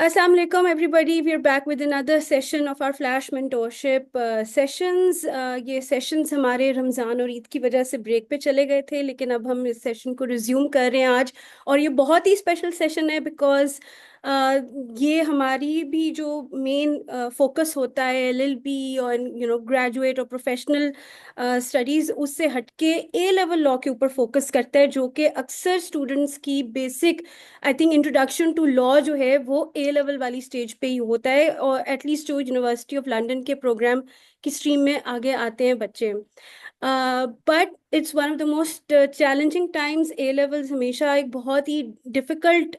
Assalamu alaikum everybody. We're back with another session of our Flash Mentorship sessions. ये sessions हमारे रमज़ान और ईद की वजह से ब्रेक पे चले गए थे, लेकिन अब हम इस सेशन को रिज्यूम कर रहे हैं आज। और ये बहुत ही स्पेशल सेशन है बिकॉज ये हमारी भी जो मेन फोकस होता है एलएलबी और ग्रेजुएट और प्रोफेशनल स्टडीज़, उससे हटके ए लेवल लॉ के ऊपर फोकस करता है, जो कि अक्सर स्टूडेंट्स की basic I think introduction to law जो है वो ए लेवल वाली स्टेज पे ही होता है, और एटलीस्ट जो यूनिवर्सिटी ऑफ लंदन के प्रोग्राम की स्ट्रीम में आगे आते हैं बच्चे। But it's one of the most challenging times. A levels हमेशा एक बहुत ही difficult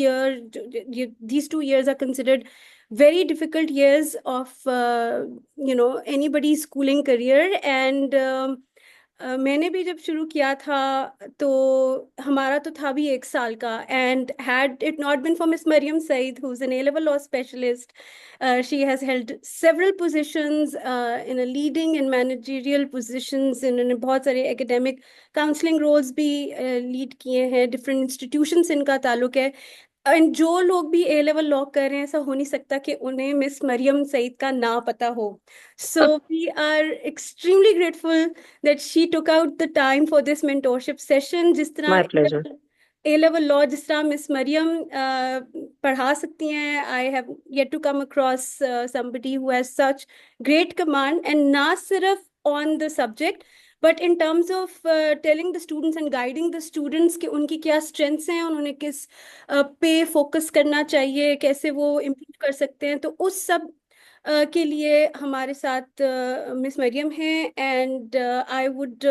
year, these 2 years are considered very difficult years of anybody's schooling career, and मैंने भी जब शुरू किया था तो हमारा तो था भी 1 साल का। And had it not been for miss Mariam Saeed, who is an A level law specialist, she has held several positions in leading in managerial positions, इन्होंने बहुत सारे एकेडमिक काउंसलिंग रोल्स भी लीड किए हैं, डिफरेंट इंस्टीट्यूशन से इनका ताल्लुक है। एंड जो लोग भी ए लेवल लॉ कर रहे हैं, ऐसा हो नहीं सकता कि उन्हें मिस मरियम सईद का ना पता हो। So we are extremely grateful that she took out the time for this mentorship session। जिस My तरह pleasure. ए लेवल लॉ जिस तरह मिस मरियम पढ़ा सकती हैं, I have yet to come across somebody who has such great command, and ना सिर्फ on the subject but in terms of telling the students and guiding the students कि उनकी क्या strengths हैं, उन्होंने किस पे फोकस करना चाहिए, कैसे वो इम्प्रूव कर सकते हैं। तो उस सब के लिए हमारे साथ मिस मरियम हैं। And I would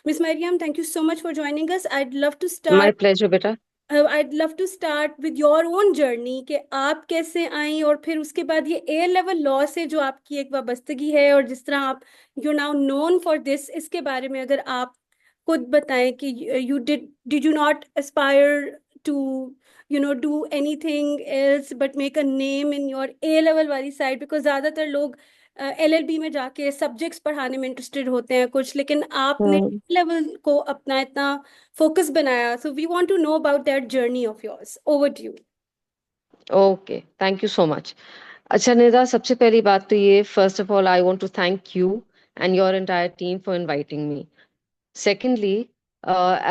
miss Mariam, thank you so much for joining us. I'd love to My start pleasure, beta. I'd love to start with your own journey कि आप कैसे आई, और फिर उसके बाद ये ए लेवल लॉ से जो आपकी एक वाबस्तगी है और जिस तरह आप you now known for this, इसके बारे में अगर आप खुद बताएं कि you did you not aspire to do anything else but make a name in your A level वाली साइड, बिकॉज ज़्यादातर लोग एलएलबी में जाके सब्जेक्ट्स पढ़ाने में इंटरेस्टेड होते हैं कुछ, लेकिन आपने Hmm. लेवल को अपना इतना फोकस बनाया। So we want to know about that journey of yours. Over to you. Okay. Thank you so much. अच्छा निदा, सबसे पहली बात तो ये, first of all, I want to thank you and your entire team for inviting me. Secondly,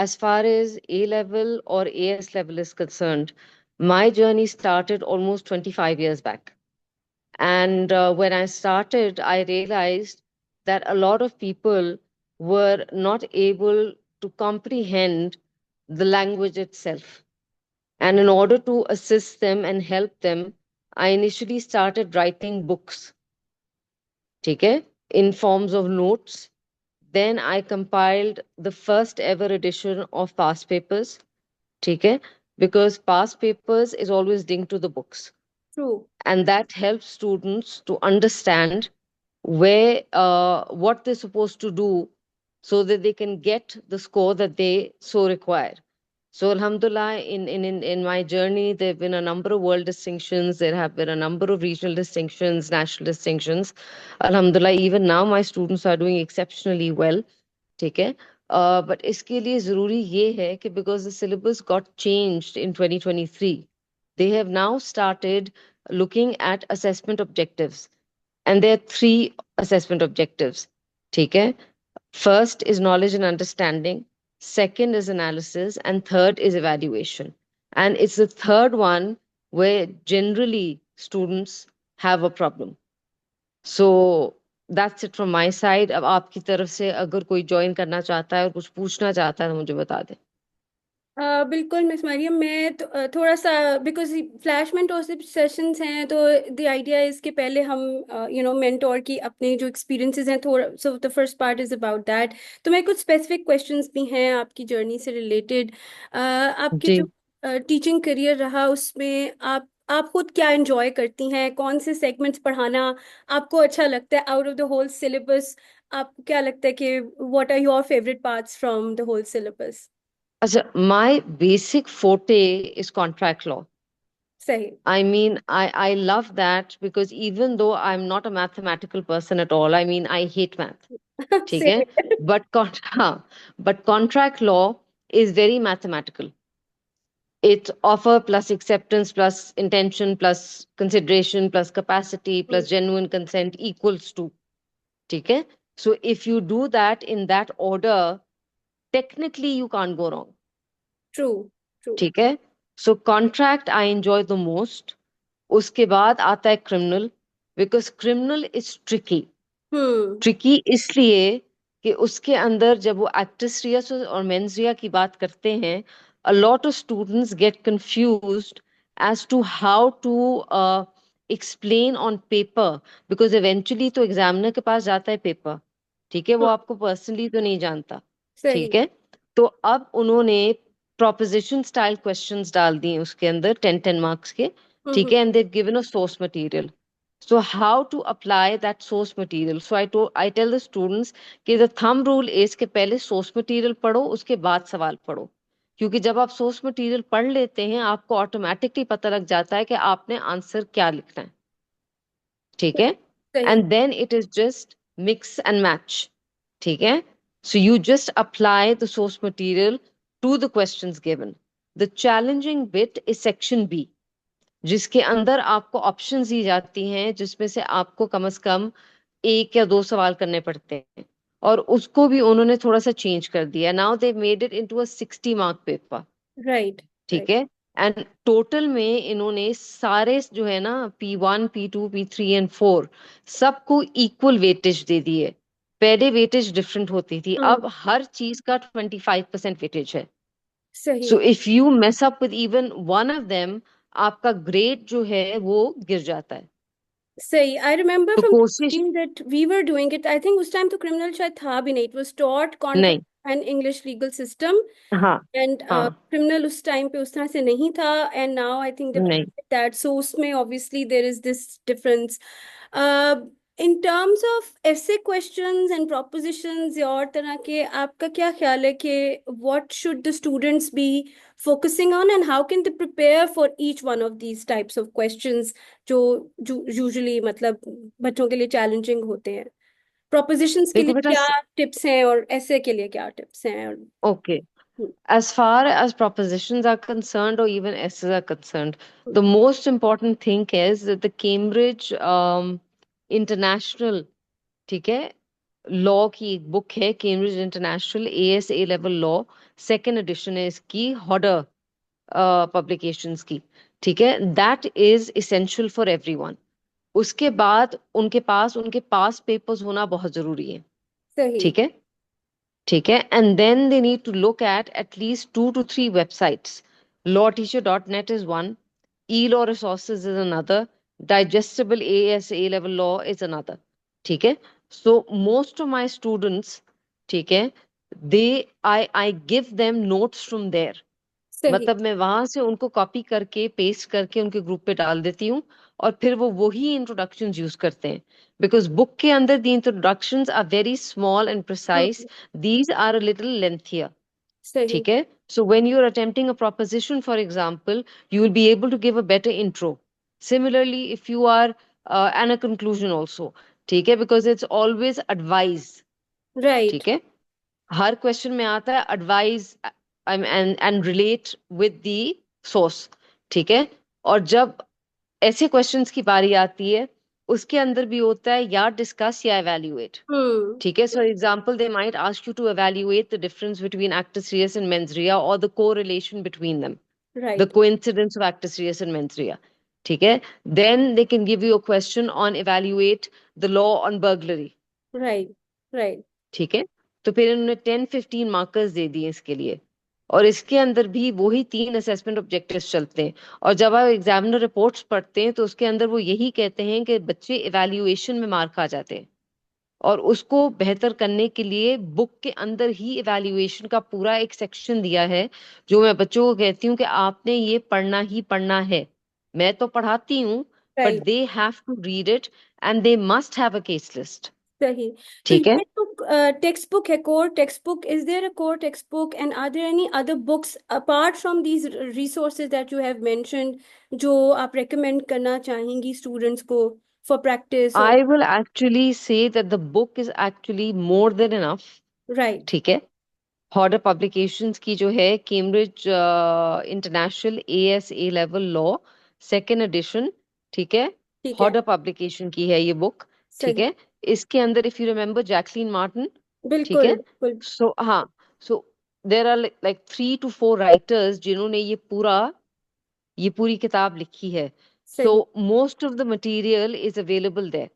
as far as A level or AS level is concerned, my journey started almost 25 years back. And when I started, I realized that a lot of people were not able to comprehend the language itself. And in order to assist them and help them, I initially started writing books, okay, in forms of notes. Then I compiled the first ever edition of past papers, okay, because past papers is always linked to the books. True. And that helps students to understand where what they're supposed to do so that they can get the score that they so require. So Alhamdulillah, in my journey, there have been a number of world distinctions, there have been a number of regional distinctions, national distinctions. Alhamdulillah, even now my students are doing exceptionally well. ठीक है. But इसके लिए ज़रूरी ये है कि because the syllabus got changed in 2023, they have now started looking at assessment objectives. And there are three assessment objectives. ठीक है. First is knowledge and understanding, second is analysis, and third is evaluation. And it's the third one where generally students have a problem. So that's it from my side. अब आपकी तरफ से अगर कोई join करना चाहता है और कुछ पूछना चाहता है तो मुझे बता दे. बिल्कुल मिस मरियम, मैं तो, थोड़ा सा बिकॉज फ्लैश मेंटोरशिप सेशंस हैं, तो द आइडिया है इसके पहले हम मेंटोर की अपने जो एक्सपीरियंसेस हैं थोड़ा, so the first part is about that. तो मैं कुछ स्पेसिफिक क्वेश्चंस भी हैं आपकी जर्नी से रिलेटेड। आपके जी. जो टीचिंग करियर रहा उसमें आप खुद क्या एंजॉय करती हैं, कौन से सेगमेंट्स पढ़ाना आपको अच्छा लगता है out of the whole syllabus? आपको क्या लगता है कि what are your favourite parts from the whole syllabus? अच्छा, my basic forte is contract law. सही। I mean, I love that because even though I'm not a mathematical person at all, I mean, I hate math. ठीक है. Same. But हाँ, but contract law is very mathematical. It's offer plus acceptance plus intention plus consideration plus capacity plus genuine consent equals to. ठीक है? So if you do that in that order, technically you can't go wrong. True, true. ठीक है? So contract I enjoy the most. उसके बाद आता है criminal, because criminal is tricky. Tricky इसलिए कि उसके अंदर जब वो एक्ट्रेस रिया और मेंस रिया की बात करते हैं, a lot of students get confused as to how to explain on paper, because eventually तो एग्जामिनर के पास जाता है पेपर, ठीक है, वो आपको पर्सनली तो नहीं जानता, सही। ठीक है। तो अब उन्होंने प्रोपोजिशन स्टाइल क्वेश्चंस डाल दिए उसके अंदर 10 मार्क्स के, ठीक है, and they given a source material. So how to apply that source material? So I tell the students कि the thumb rule is कि पहले source material पढ़ो, उसके बाद सवाल पढ़ो, क्योंकि जब आप source material पढ़ लेते हैं आपको ऑटोमेटिकली पता लग जाता है कि आपने आंसर क्या लिखना है, ठीक है, सही। and then it is just mix and match, ठीक है. So you just apply the source material to the questions given. The challenging bit is section B, जिसके अंदर आपको ऑप्शंस दी जाती हैं, जिसमें से आपको कम से कम 1 या 2 सवाल करने पड़ते हैं, और उसको भी उन्होंने थोड़ा सा चेंज कर दिया. Now they made it into a 60 mark paper, right, ठीक है. एंड टोटल में इन्होंने सारे जो है ना P1 P2 P3 एंड 4 सबको इक्वल वेटेज दे दिए. पहले वेटेज डिफरेंट होती थी, अब हर चीज का 25% वेटेज है. सही। So if you mess up with even one of them, आपका ग्रेड जो है वो गिर जाता है. सही। आई रिमेम्बर तो फ्रॉम कोशिश time that we were doing it. I think उस टाइम तो क्रिमिनल शायद था भी नहीं, इट वाज टॉट नहीं. Contract and English legal system, हाँ. एंड हाँ. क्रिमिनल उस टाइम पे उस तरह से नहीं था, एंड नाउ आई थिंक नहीं. दैट, सो उसमें obviously there is this difference in terms of ऐसे क्वेश्चंस एंड प्रोपोजिशंस और तरह के। आपका क्या ख्याल है कि what should the students be focusing on, and how can they prepare for each one of these types of questions जो यूजुअली मतलब बच्चों के लिए चैलेंजिंग होते हैं? प्रोपोजिशंस के देखो लिए बेटा, क्या टिप्स हैं और ऐसे के लिए क्या टिप्स हैं? और okay, as far as propositions are concerned or even essays are concerned, the most important thing is that the Cambridge International, ठीक है, लॉ की एक बुक है, केम्ब्रिज इंटरनेशनल एएस ए लेवल लॉ, सेकेंड एडिशन है इसकी, हॉडर publications की, ठीक है, that is essential for everyone. उसके बाद उनके पास पेपर्स होना बहुत जरूरी है, सही। ठीक है, ठीक है. And then they need to look at least 2 to 3 websites. lawteacher.net is one, e-law resources is another, digestible AS A level law is another, ठीक है. So most of my students, ठीक है, they I give them notes from there. सही। मतलब मैं वहां से उनको कॉपी करके पेस्ट करके उनके ग्रुप पे डाल देती हूँ, और फिर वो वही इंट्रोडक्शंस यूज करते हैं, बिकॉज बुक के अंदर the introductions are very small and precise, these are a little lengthier, सही। ठीक है. So when you're attempting a proposition, for example, you will be able to give a better intro. Similarly, if you are and a conclusion also, ठीक है, because it's always advise, right. ठीक है. हर question में आता है advise and relate with the source, ठीक है. और जब ऐसे क्वेश्चंस की बारी आती है, उसके अंदर भी होता है या डिस्कस या evaluate, ठीक है. So example, they might ask you to evaluate the difference between actus reus and mens rea, or the correlation between them, the right. coincidence of actus reus and mens rea, ठीक है. Then they can give you a question on evaluate the law on burglary, right. Right. ठीक है. तो फिर इन्होंने 10-15 markers दे दिए इसके लिए, और इसके अंदर भी वही 3 असेसमेंट ऑब्जेक्टिव्स चलते हैं. और जब आप एग्जामिनर रिपोर्ट्स पढ़ते हैं तो उसके अंदर वो यही कहते हैं कि बच्चे इवैल्यूएशन में मार्क आ जाते हैं, और उसको बेहतर करने के लिए बुक के अंदर ही इवैल्यूएशन का पूरा एक सेक्शन दिया है, जो मैं बच्चों को कहती हूँ कि आपने ये पढ़ना ही पढ़ना है. मैं तो पढ़ाती हूँ, but right. They have to read it, and they must have a case list, सही। तो ठीक है. ये तो टेक्स्ट बुक है, core text book. Is there a core text book, and are there any other books apart from these resources that you have mentioned जो आप recommend करना चाहेंगी स्टूडेंट्स को फॉर प्रैक्टिस? और I will actually say that the book is actually more than enough, right. ठीक है. Hoarder publications की जो है कैम्ब्रिज इंटरनेशनल ए लेवल लॉ सेकेंड एडिशन, ठीक है, ठीक है। हॉर्डर पब्लिकेशन की है ये बुक। ठीक सही। है, इसके अंदर if you remember Jacqueline Martin, ठीक बिल्कुल है, बिल्कुल। सो हाँ, so there are like 3 to 4 writers जिन्होंने ये पूरी किताब लिखी है। सो सही। Most of the material is available there.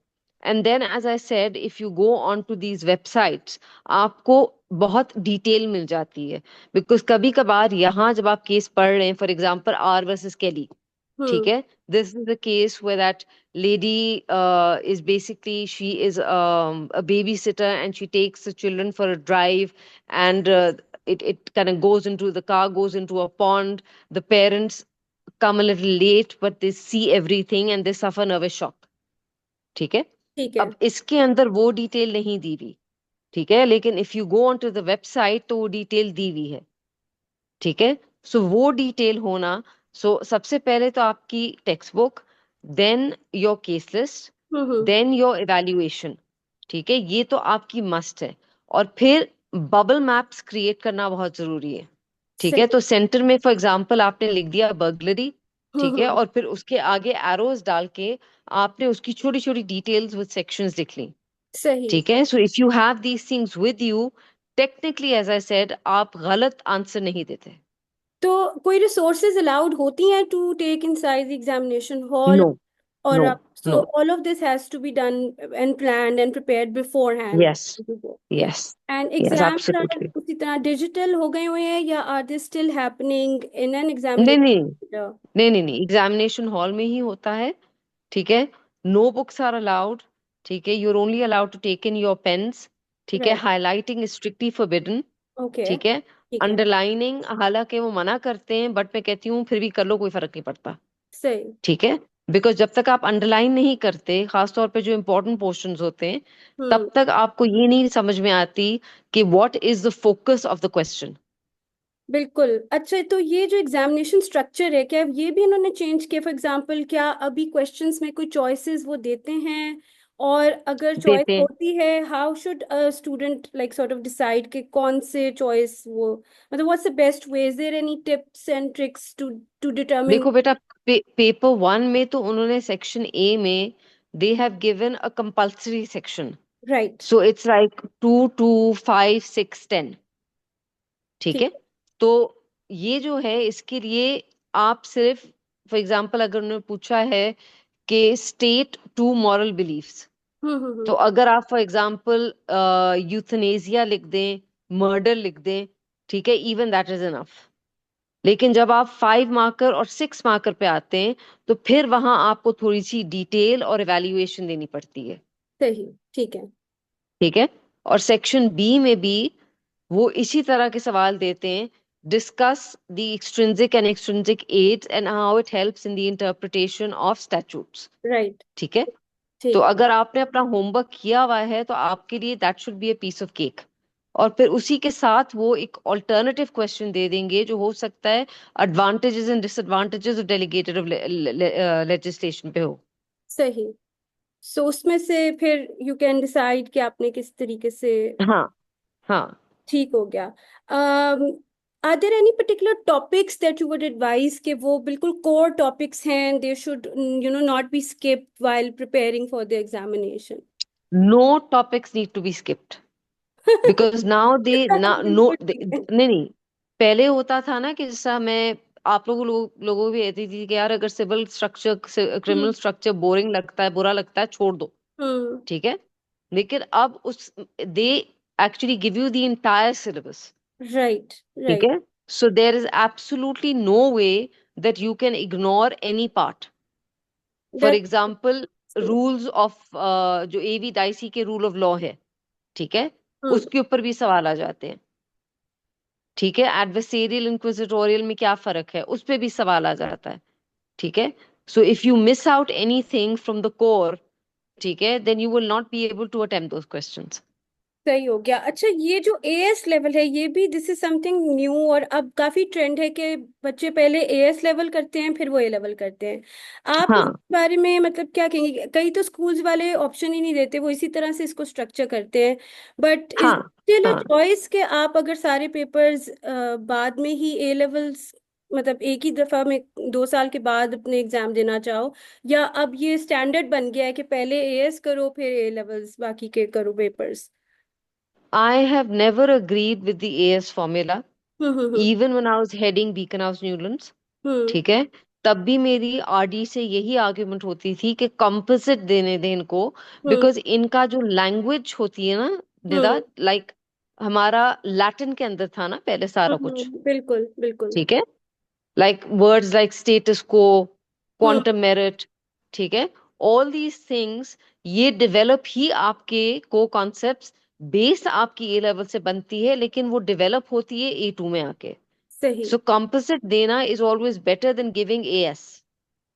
And then as I said, if you go on to these websites, आपको बहुत डिटेल मिल जाती है। बिकॉज कभी कभार यहाँ जब आप केस पढ़ रहे हैं, फॉर एग्जाम्पल आर वर्सेस केली, ठीक हम्म। है, this is the case where that lady is basically, she is a babysitter and she takes the children for a drive, and it kind of goes into the car, goes into a pond. The parents come a little late but they see everything and they suffer nervous shock, ठीक है। ठीक है। अब इसके अंदर वो detail नहीं दी हुई, ठीक है, लेकिन if you go on to the website तो वो डिटेल दी हुई है, ठीक है। सो वो डिटेल होना, सो सबसे पहले तो आपकी text book, then your case list, hmm. Then your evaluation, ठीक है, ये तो आपकी मस्ट है। और फिर बबल मैप्स क्रिएट करना बहुत जरूरी है, ठीक है। सही। तो सेंटर में फॉर एग्जांपल आपने लिख दिया बर्गलरी, ठीक है, हम्म। और फिर उसके आगे एरोज डाल के आपने उसकी छोटी छोटी डिटेल्स विद सेक्शंस लिख ली, सही। ठीक है। So if you have these things with you, technically as I said, आप गलत आंसर नहीं देते। तो कोई रिसोर्सेज अलाउड होती हैं to take inside the examination hall? No, और नो, आप, so no. All of this has to be done and planned and prepared beforehand? Yes, yes, and yes, exams are absolutely. उसी तरह digital हो गए हुए हैं, या are they still happening in an नहीं, नहीं, एग्जामिनेशन? नहीं, नहीं, नहीं, एग्जामिनेशन हॉल में ही होता है, ठीक है। नो बुक्स आर अलाउड, ठीक है, you're only allowed to take in your pens, ठीक है। Right. Highlighting is strictly forbidden, okay. ठीक है। ठीक है। अंडरलाइनिंग हालांकि वो मना करते हैं, बट मैं कहती हूँ फिर भी कर लो, कोई फर्क नहीं पड़ता, सही। ठीक है। बिकॉज जब तक आप अंडरलाइन नहीं करते, खासतौर पे जो इंपॉर्टेंट पोर्शंस होते हैं, हम्म। तब तक आपको ये नहीं समझ में आती कि what is the focus of the question. बिल्कुल। अच्छा, तो ये जो एग्जामिनेशन स्ट्रक्चर है, क्या ये भी इन्होंने चेंज किया? फॉर एग्जांपल, क्या अभी क्वेश्चंस में कोई चॉइसेस वो देते हैं? और अगर चॉइस देते हैं। होती है, how should a student like sort of decide कि कौन से चॉइस वो, मतलब what's the best way? Is there any tips and tricks to to determine? देखो बेटा, पेपर वन में तो उन्होंने सेक्शन ए में they have given a compulsory section. Right. So it's like 2, 2, 5, 6, 10, ठीक ठीक है। है। तो ये जो है, इसके लिए आप सिर्फ, फॉर एग्जाम्पल अगर उन्होंने पूछा है कि स्टेट 2 मॉरल बिलीफ्स, तो हम्म। अगर आप फॉर एग्जाम्पल यूथनेजिया लिख दें, मर्डर लिख दें, ठीक है, इवन दैट इज इनफ। लेकिन जब आप 5 मार्कर और 6 मार्कर पे आते हैं, तो फिर वहां आपको थोड़ी सी डिटेल और इवैल्यूएशन देनी पड़ती है, सही। ठीक है। ठीक है। और सेक्शन बी में भी वो इसी तरह के सवाल देते हैं, discuss the extrinsic and extrinsic aids and how it helps in the interpretation of statutes, right. ठीक है। तो ठीक है। अगर आपने अपना होमवर्क किया हुआ है तो आपके लिए that should be a piece of cake. और फिर उसी के साथ वो एक ऑल्टरनेटिव क्वेश्चन दे देंगे जो हो सकता है advantages and disadvantages of delegated legislation पे हो। सही। सो उसमें से फिर यू कैन डिसाइड कि आपने किस तरीके से। हाँ, हाँ। ठीक हो गया। Are there any particular topics that you would advise कि वो बिल्कुल कोर टॉपिक्स हैं, they should not be skip while preparing for the examination? No topics need to be skipped, because now they ना नो, बिल्कुल ठीक है। नहीं, नहीं। पहले होता था ना कि जैसा मैं आप लोगों को भी कहती थी कि यार अगर सिविल स्ट्रक्चर, क्रिमिनल हम्म। स्ट्रक्चर बोरिंग लगता है, बुरा लगता है, छोड़ दो, हम्म। ठीक है। लेकिन अब उस they actually give you the entire syllabus, right. ठीक राइट। है। So there is absolutely no way that you can ignore any part. For that. Example, rules of, जो एवी डाइसी के रूल ऑफ लॉ है, ठीक है, हम्म। उसके ऊपर भी सवाल आ जाते हैं, ठीक है। एडवर्सेरियल इंक्विजिटोरियल में क्या फर्क है, उस पे भी सवाल आ जाता है, ठीक है। So if you miss out anything from the core, ठीक है, then you will not be able to attempt those questions. सही हो गया। अच्छा, ये जो एएस लेवल है ये भी दिस इज समथिंग न्यू, और अब काफी ट्रेंड है कि बच्चे पहले एएस लेवल करते हैं फिर वो ए लेवल करते हैं। आप इस हाँ बारे में मतलब क्या कहेंगे? कई तो स्कूल्स वाले ऑप्शन ही नहीं देते, वो इसी तरह से इसको स्ट्रक्चर करते हैं। बट इज हाँ स्टिल अ हाँ। चॉइस कि आप अगर सारे पेपर्स बाद में ही ए लेवल्स, मतलब एक ही दफा में 2 साल के बाद अपने एग्जाम देना चाहो, या अब ये स्टैंडर्ड बन गया है कि पहले एएस करो फिर ए लेवल्स बाकी के करो papers? I have never agreed with the AS formula, hmm. even when I was heading Beacon House Newlands. हम्म ठीक है, तब भी मेरी आरडी से यही आर्ग्यूमेंट होती थी कि कंपोजिट देने दें इनको, हम्म बिकॉज इनका जो लैंग्वेज होती है ना निदा, हम्म लाइक हमारा लैटिन के अंदर था ना पहले सारा कुछ। बिल्कुल बिल्कुल। ठीक है, लाइक वर्ड्स लाइक स्टेटस को, हम्म। क्वांटम मेरिट, ठीक है, ऑल दीज थिंग्स, ये डेवलप ही आपके को कॉन्सेप्ट्स बेस आपकी ए लेवल से बनती है, लेकिन वो डेवलप होती है A2 में आके। सही। सो कंपोजिट देना is always better than giving AS।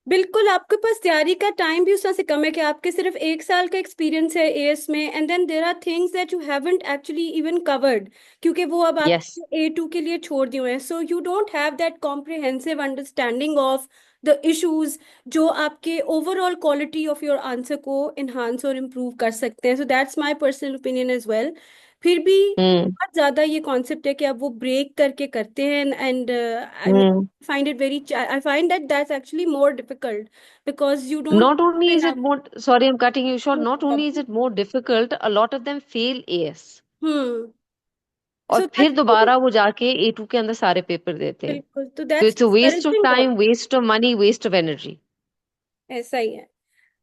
बिल्कुल, आपके पास तैयारी का टाइम भी उस तरह से कम है कि आपके सिर्फ 1 साल का एक्सपीरियंस है एएस में, and then there are things that you haven't actually even covered, क्योंकि वो अब यस। आपके A2 के लिए छोड़ दिए हुए हैं। So you don't have that comprehensive understanding of the issues जो आपके overall quality of your answer को इन्हांस और इम्प्रूव कर सकते हैं। So that's my personal opinion as well. फिर भी हम्म बहुत ज्यादा ये कॉन्सेप्ट है कि अब वो ब्रेक करके करते हैं, and I hmm. find it very I find that that's actually more difficult because you don't Not only is it enough. more, sorry, I'm cutting you short. No Not only is problem. it more difficult, a lot of them fail AS Hmm. और So फिर that's दोबारा वो जाके A2 के अंदर सारे paper देते हैं। बिल्कुल, तो तो that's it's a waste of discouraging time, बहुत। Waste of money, waste of energy. ऐसा ही है।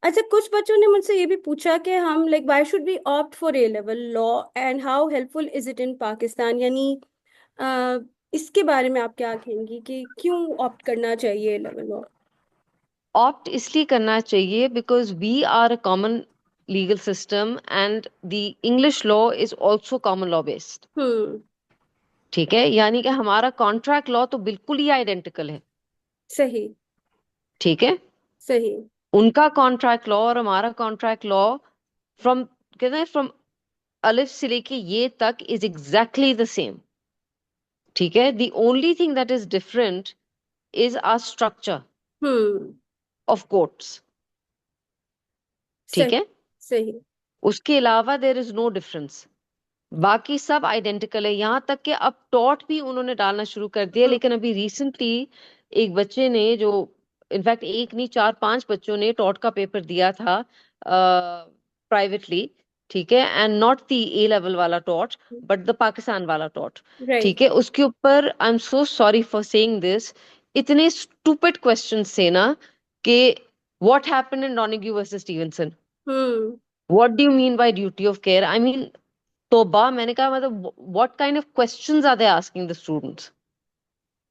अच्छा, कुछ बच्चों ने मुझसे ये भी पूछा कि हम like why should be opt for a level law and how helpful is it in Pakistan, यानी अ, इसके बारे में आप क्या कहेंगी कि क्यों ऑप्ट करना चाहिए ए लेवल लॉ? ऑप्ट इसलिए करना चाहिए because we are a common legal system and the English law is also common law based. Hmm. ठीक है, यानी कि हमारा कॉन्ट्रैक्ट लॉ तो बिल्कुल ही आइडेंटिकल है। सही। ठीक है, सही। उनका कॉन्ट्रैक्ट लॉ और हमारा कॉन्ट्रैक्ट लॉ फ्रॉम, कहते हैं फ्रॉम अलिफ से लेके ये तक इज एग्जैक्टली द सेम। ठीक है, the only thing that is different is our structure hmm. Of courts. ठीक सही। है, सही। उसके अलावा देर इज नो डिफरेंस, बाकी सब आइडेंटिकल है। यहाँ तक कि अब टॉट भी उन्होंने डालना शुरू कर दिया, हम्म। लेकिन अभी रिसेंटली एक बच्चे ने जो, इनफैक्ट एक नहीं 4-5 बच्चों ने टॉट का पेपर दिया था प्राइवेटली। ठीक है, and not the A level वाला टॉट, बट द पाकिस्तान वाला टॉट। राइट। ठीक है, उसके ऊपर I am so sorry for saying this, इतने स्टूपिड क्वेश्चंस थे ना कि what happened in Donoghue versus Stevenson, hmm. What do you mean by duty of care, I mean तोबा। मैंने कहा मतलब what kind of questions are they asking the students.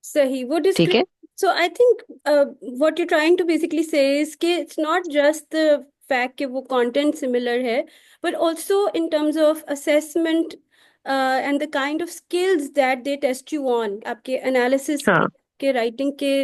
सही, वो ठीक डिस्क्रिप है। सो I think what you trying to basically say is कि it's not just the fact कि वो कंटेंट सिमिलर है, but also in terms of assessment and the kind of skills that they test you on, आपके analysis हाँ, के writing के।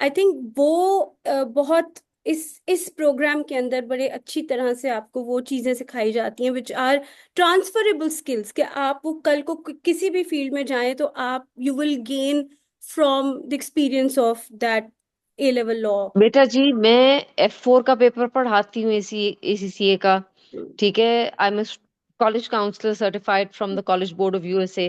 I think वो बहुत इस प्रोग्राम के अंदर बड़े अच्छी तरह से आपको वो चीज़ें सिखाई जाती हैं विच आर ट्रांसफरेबल स्किल्स, कि आप वो कल को किसी भी फील्ड में जाएं तो आप you will gain from the experience of that A level law. बेटा जी मैं F4 का पेपर पढ़ाती हूँ, ACCA का। ठीक है, I am college counsellor certified from the college board of USA।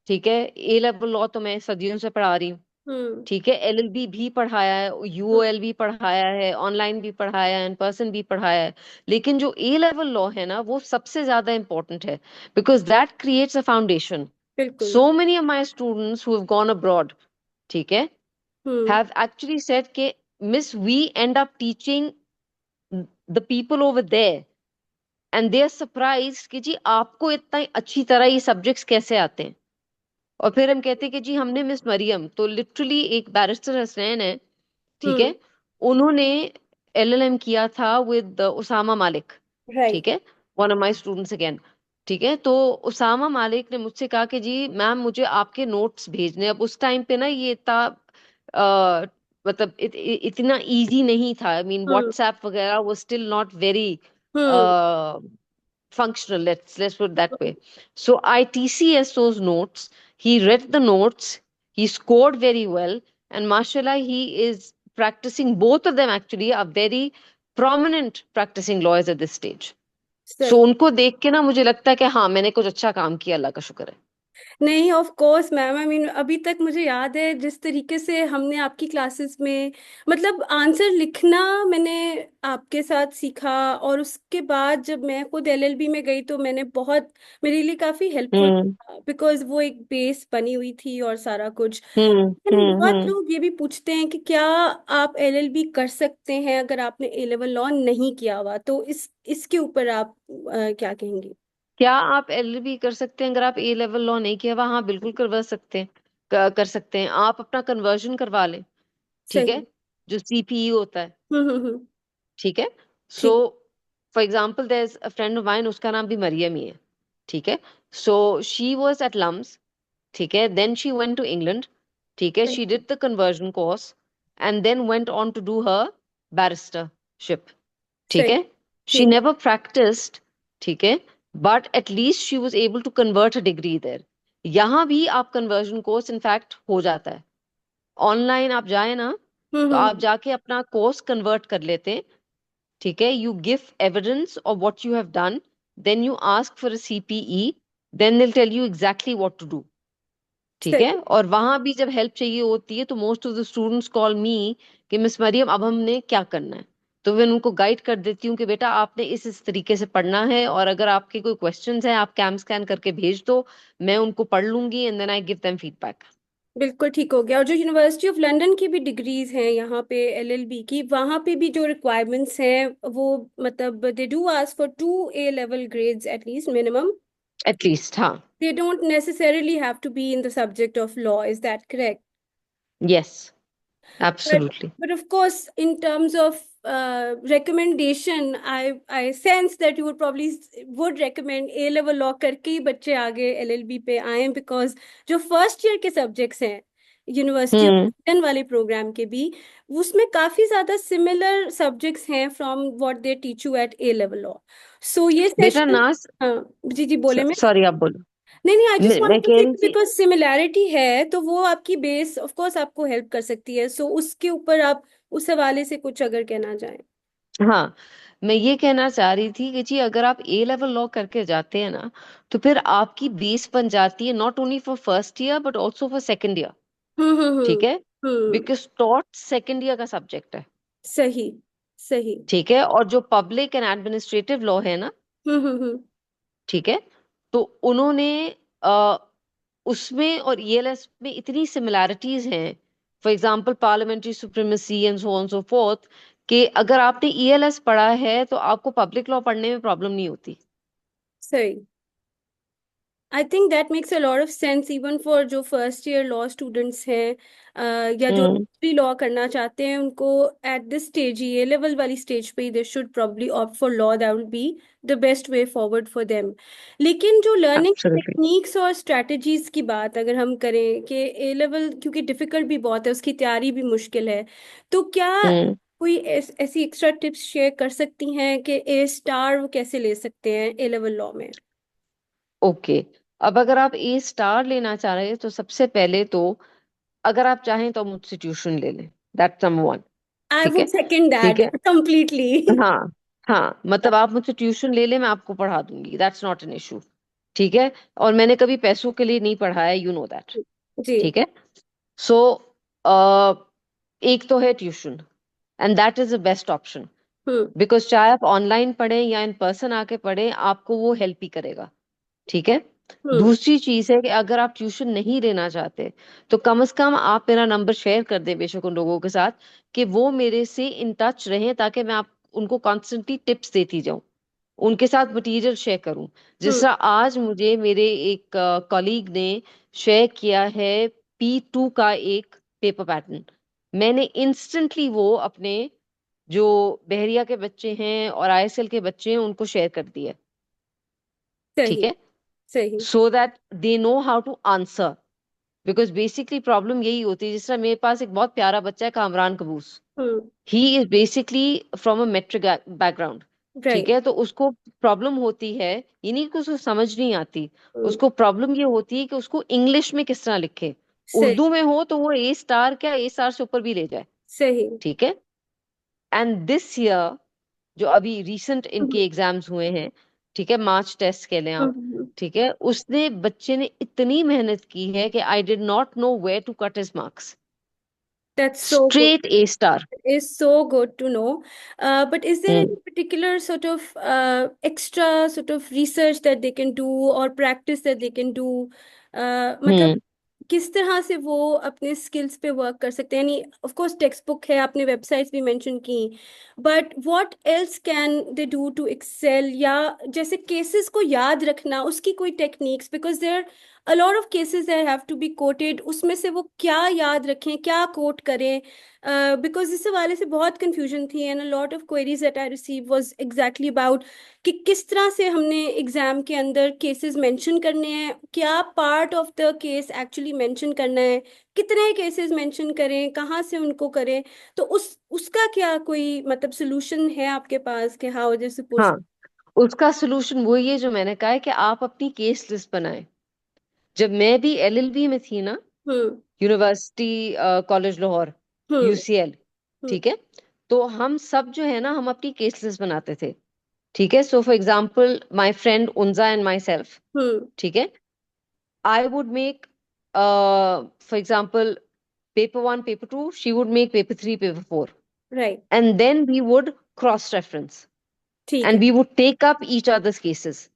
ठीक है, ए लेवल लॉ तो मैं सदियों से पढ़ा रही हूँ। हम्म। ठीक है, LLB भी पढ़ाया है, UOL भी पढ़ाया है, ऑनलाइन भी पढ़ाया है, इन पर्सन भी पढ़ाया है। लेकिन जो ए लेवल लॉ है ना वो सबसे ज्यादा इंपॉर्टेंट है, because that creates a foundation. बिल्कुल। So many of my students who have gone abroad, ठीक है, हम्म। have actually said कि miss we end up teaching the people over there and they are surprised कि जी आपको इतना अच्छी तरह ये सब्जेक्ट्स कैसे आते हैं। और फिर हम कहते हैं कि जी हमने मिस मरियम, तो लिटरली एक बैरिस्टर हसनैन है, ठीक हम्म। है, उन्होंने LLM किया था विद उसामा मालिक। राइट। ठीक है, one of my students again. ठीक है, तो उसामा मालिक ने मुझसे कहा कि जी मैम मुझे आपके नोट्स भेजने। अब उस टाइम पे ना ये इतना मतलब इतना इजी नहीं था। I mean hmm. व्हाट्सएप वगैरह वो still not very hmm. functional, let's put it that way. So I TCS those notes. He read the notes, he scored very well, and mashallah, he is practicing. Both of them actually are very prominent practicing lawyers at this stage. सही। So उनको देख के ना मुझे लगता है कि हाँ, मैंने कुछ अच्छा काम किया, अल्लाह का शुक्र है। नहीं, of course ma'am, I mean अभी तक मुझे याद है जिस तरीके से हमने आपकी क्लासेस में, मतलब आंसर लिखना मैंने आपके साथ सीखा, और उसके बाद जब मैं खुद एलएलबी में गई तो मैंने बहुत, मेरे लिए काफी हेल्पफुल, हम्म बिकॉज वो एक बेस बनी हुई थी और सारा कुछ। हम्म लेकिन बहुत हम्म। लोग ये भी पूछते हैं कि क्या आप एलएलबी कर सकते हैं अगर आपने ए लेवल लॉ नहीं किया हुआ, तो इसके ऊपर आप क्या कहेंगी? क्या आप एलएलबी कर सकते हैं अगर आप ए लेवल लॉ नहीं किया हुआ? हाँ, बिल्कुल करवा सकते हैं। कर सकते हैं। आप अपना कन्वर्जन करवा लें, ठीक है, सही। जो सीपीई होता है, हम्म। ठीक है। सो ठीक। For example there is a friend of mine, उसका नाम भी मरियम ही है, ठीक है। So she was at LUMS, ठीक है, then she went to England, ठीक है, she did the conversion course and then went on to do her barristership, ठीक सही। है। शी ठीक। नेवर प्रैक्टिस्ड, ठीक है, but at least she was able to convert a degree there. यहाँ भी आप कन्वर्जन कोर्स इनफैक्ट हो जाता है। ऑनलाइन आप जाए ना, तो आप हम्म। जाके अपना कोर्स कन्वर्ट कर लेते हैं, ठीक है। You give evidence of what you have done, then you ask for a CPE, then they tell you exactly what to do, ठीक है। सही। और वहां भी जब हेल्प चाहिए होती है तो most of the students call मी कि मिस मरियम, अब हमने क्या करना है। तो मैं उनको गाइड कर देती हूँ कि बेटा आपने इस तरीके से पढ़ना है, और अगर आपके कोई क्वेश्चंस हैं आप कैम स्कैन करके भेज दो, मैं उनको पढ़ लूंगी and then I give them feedback. बिल्कुल ठीक हो गया। और जो यूनिवर्सिटी ऑफ लंदन की भी डिग्रीज हैं यहाँ पे एलएलबी की, वहाँ पे भी जो रिक्वायरमेंट्स हैं वो, मतलब they do ask for 2 A level grades at least minimum. At least, हाँ। They don't necessarily have to be in the subject of law, is that correct? Yes, But absolutely. but of course, in terms of recommendation, I sense that you would probably would recommend A level law करके ही बच्चे आगे LLB पे आए, because जो first year के subjects हैं university of hmm. London वाले programme के भी, उसमें काफी ज्यादा सिमिलर सब्जेक्ट्स हैं from what they teach you at A level law. So ये बेटा सेशन, नाज, हाँ जी जी बोले। सॉरी आप बोलो। नहीं नहीं, आई जस्ट मैं वांटेड टू कह से रही थी, बिकॉज सिमिलैरिटी है तो वो आपकी बेस ऑफ कोर्स आपको हेल्प कर सकती है, सो उसके ऊपर आप उस हवाले से कुछ अगर कहना चाहें। हाँ, मैं ये कहना चाह रही थी कि जी अगर आप ए लेवल लॉ करके जाते हैं ना, तो फिर आपकी बेस बन जाती है not only for first year but also for second year, ठीक है। हम्म। बिकॉज टॉट सेकेंड ईयर का सब्जेक्ट है, सही। सही। ठीक है। और जो पब्लिक एंड एडमिनिस्ट्रेटिव लॉ है ना, हम्म। ठीक है, तो उन्होंने अ, उसमें और ईएलएस में इतनी सिमिलैरिटीज हैं, for example parliamentary supremacy and so on so fourth, कि अगर आपने ईएलएस पढ़ा है तो आपको पब्लिक लॉ पढ़ने में प्रॉब्लम नहीं होती। सही। आई think that makes a lot of sense even for जो फर्स्ट ईयर लॉ स्टूडेंट्स हैं, या जो हम्म। भी लॉ करना चाहते हैं, उनको एट दिस स्टेज, ये लेवल वाली स्टेज पे they should probably opt for law, that will be the best way forward for them. लेकिन जो लर्निंग एब्सोल्युटली। टेक्निक्स और स्ट्रेटजीज की बात अगर हम करें कि ए लेवल क्योंकि डिफिकल्ट भी बहुत है, उसकी तैयारी भी मुश्किल है, तो क्या हम्म। कोई ऐसी एक्स्ट्रा टिप्स शेयर कर सकती हैं कि ए स्टार वो कैसे ले सकते हैं ए लेवल लॉ में? ओके, अब अगर आप ए स्टार लेना चाह रहे हैं तो सबसे पहले तो अगर आप चाहें तो मुझसे ट्यूशन ले लें, दैट्स नंबर वन, आई ठीक वुड है। सेकंड ठीक दैट है, कंप्लीटली। हाँ, हाँ, मतलब आप मुझसे ट्यूशन ले लें, मैं आपको पढ़ा दूंगी, दैट्स नॉट एन इशू, ठीक है। और मैंने कभी पैसों के लिए नहीं पढ़ाया, यू नो दैट, जी। ठीक है। सो एक तो है tuition, and that is the best option, hmm. Because चाहे आप ऑनलाइन पढ़ें या इन पर्सन आके पढ़ें, आपको वो हेल्प ही करेगा, ठीक है। हम्म। दूसरी चीज है कि अगर आप ट्यूशन नहीं लेना चाहते तो कम से कम आप मेरा नंबर शेयर कर दें बेशक उन लोगों के साथ, कि वो मेरे से इन टच रहें, ताकि मैं आप उनको कॉन्स्टेंटली टिप्स देती जाऊं, उनके साथ मटेरियल शेयर करूं। जिस हम्म। तरह आज मुझे मेरे एक कॉलीग ने शेयर किया है P2 का एक पेपर पैटर्न, मैंने इंस्टेंटली वो अपने जो बहरिया के बच्चे हैं और आईएसएल के बच्चे हैं उनको शेयर कर दिया, ठीक सही। है, सही। So that they know how to answer. Because basically problem यही होती है, जिस तरह मेरे पास एक बहुत प्यारा बच्चा है, Kamran Qaboos, hmm. He is basically from a matric background, ठीक राइट। है, तो उसको प्रॉब्लम होती है, ये नहीं कि उसको समझ नहीं आती, उसको प्रॉब्लम ये होती है कि उसको इंग्लिश में किस तरह लिखे। सही। उर्दू में हो तो वो ए स्टार, क्या ए स्टार से ऊपर भी ले जाए। सही। ठीक है। एंड दिस ईयर जो अभी रिसेंट हम्म। इनके एग्जाम्स हुए हैं, ठीक है, मार्च टेस्ट कह लें आप, ठीक है, उसने बच्चे ने इतनी मेहनत की है कि I did not know where to cut his marks. That's so good. Straight A star. Is so good to know. But is there any hmm. particular sort of extra sort of research that they can do or practice that they can do? मतलब हम्म। किस तरह से वो अपने skills पे work कर सकते हैं? यानी ऑफ कोर्स टेक्स्ट बुक है, आपने वेबसाइट्स भी मेंशन की, but what else can they do to excel? या जैसे केसेस को याद रखना, उसकी कोई techniques, because there a lot of cases that have to be quoted, उसमें से वो क्या याद रखें, क्या कोट करें? बिकॉज इस हवाले से बहुत कंफ्यूजन थी, and a lot of queries that I receive was exactly about कि किस तरह से हमने एग्जाम के अंदर केसेस मेंशन करने हैं, क्या part of the case actually mention करना है, कितने केसेस मेंशन करें, कहाँ से उनको करें। तो उसका क्या कोई मतलब सोल्यूशन है आपके पास कि हाउ इज सपोज? हाँ, उसका सोल्यूशन वही है जो मैंने कहा है कि आप अपनी केस लिस्ट बनाएं। जब मैं भी एलएलबी में थी ना, हम्म। यूनिवर्सिटी कॉलेज लाहौर, हम्म। यूसीएल, हम्म। ठीक है, तो हम सब जो है ना, हम अपनी केस लिस्ट बनाते थे। ठीक है, so for example my friend उनजा एंड माई सेल्फ, हम्म। ठीक है, I would make for example paper 1, paper 2, she would make paper 3, paper 4, right. and then we would cross reference ठीक है। and we would take up each other's cases।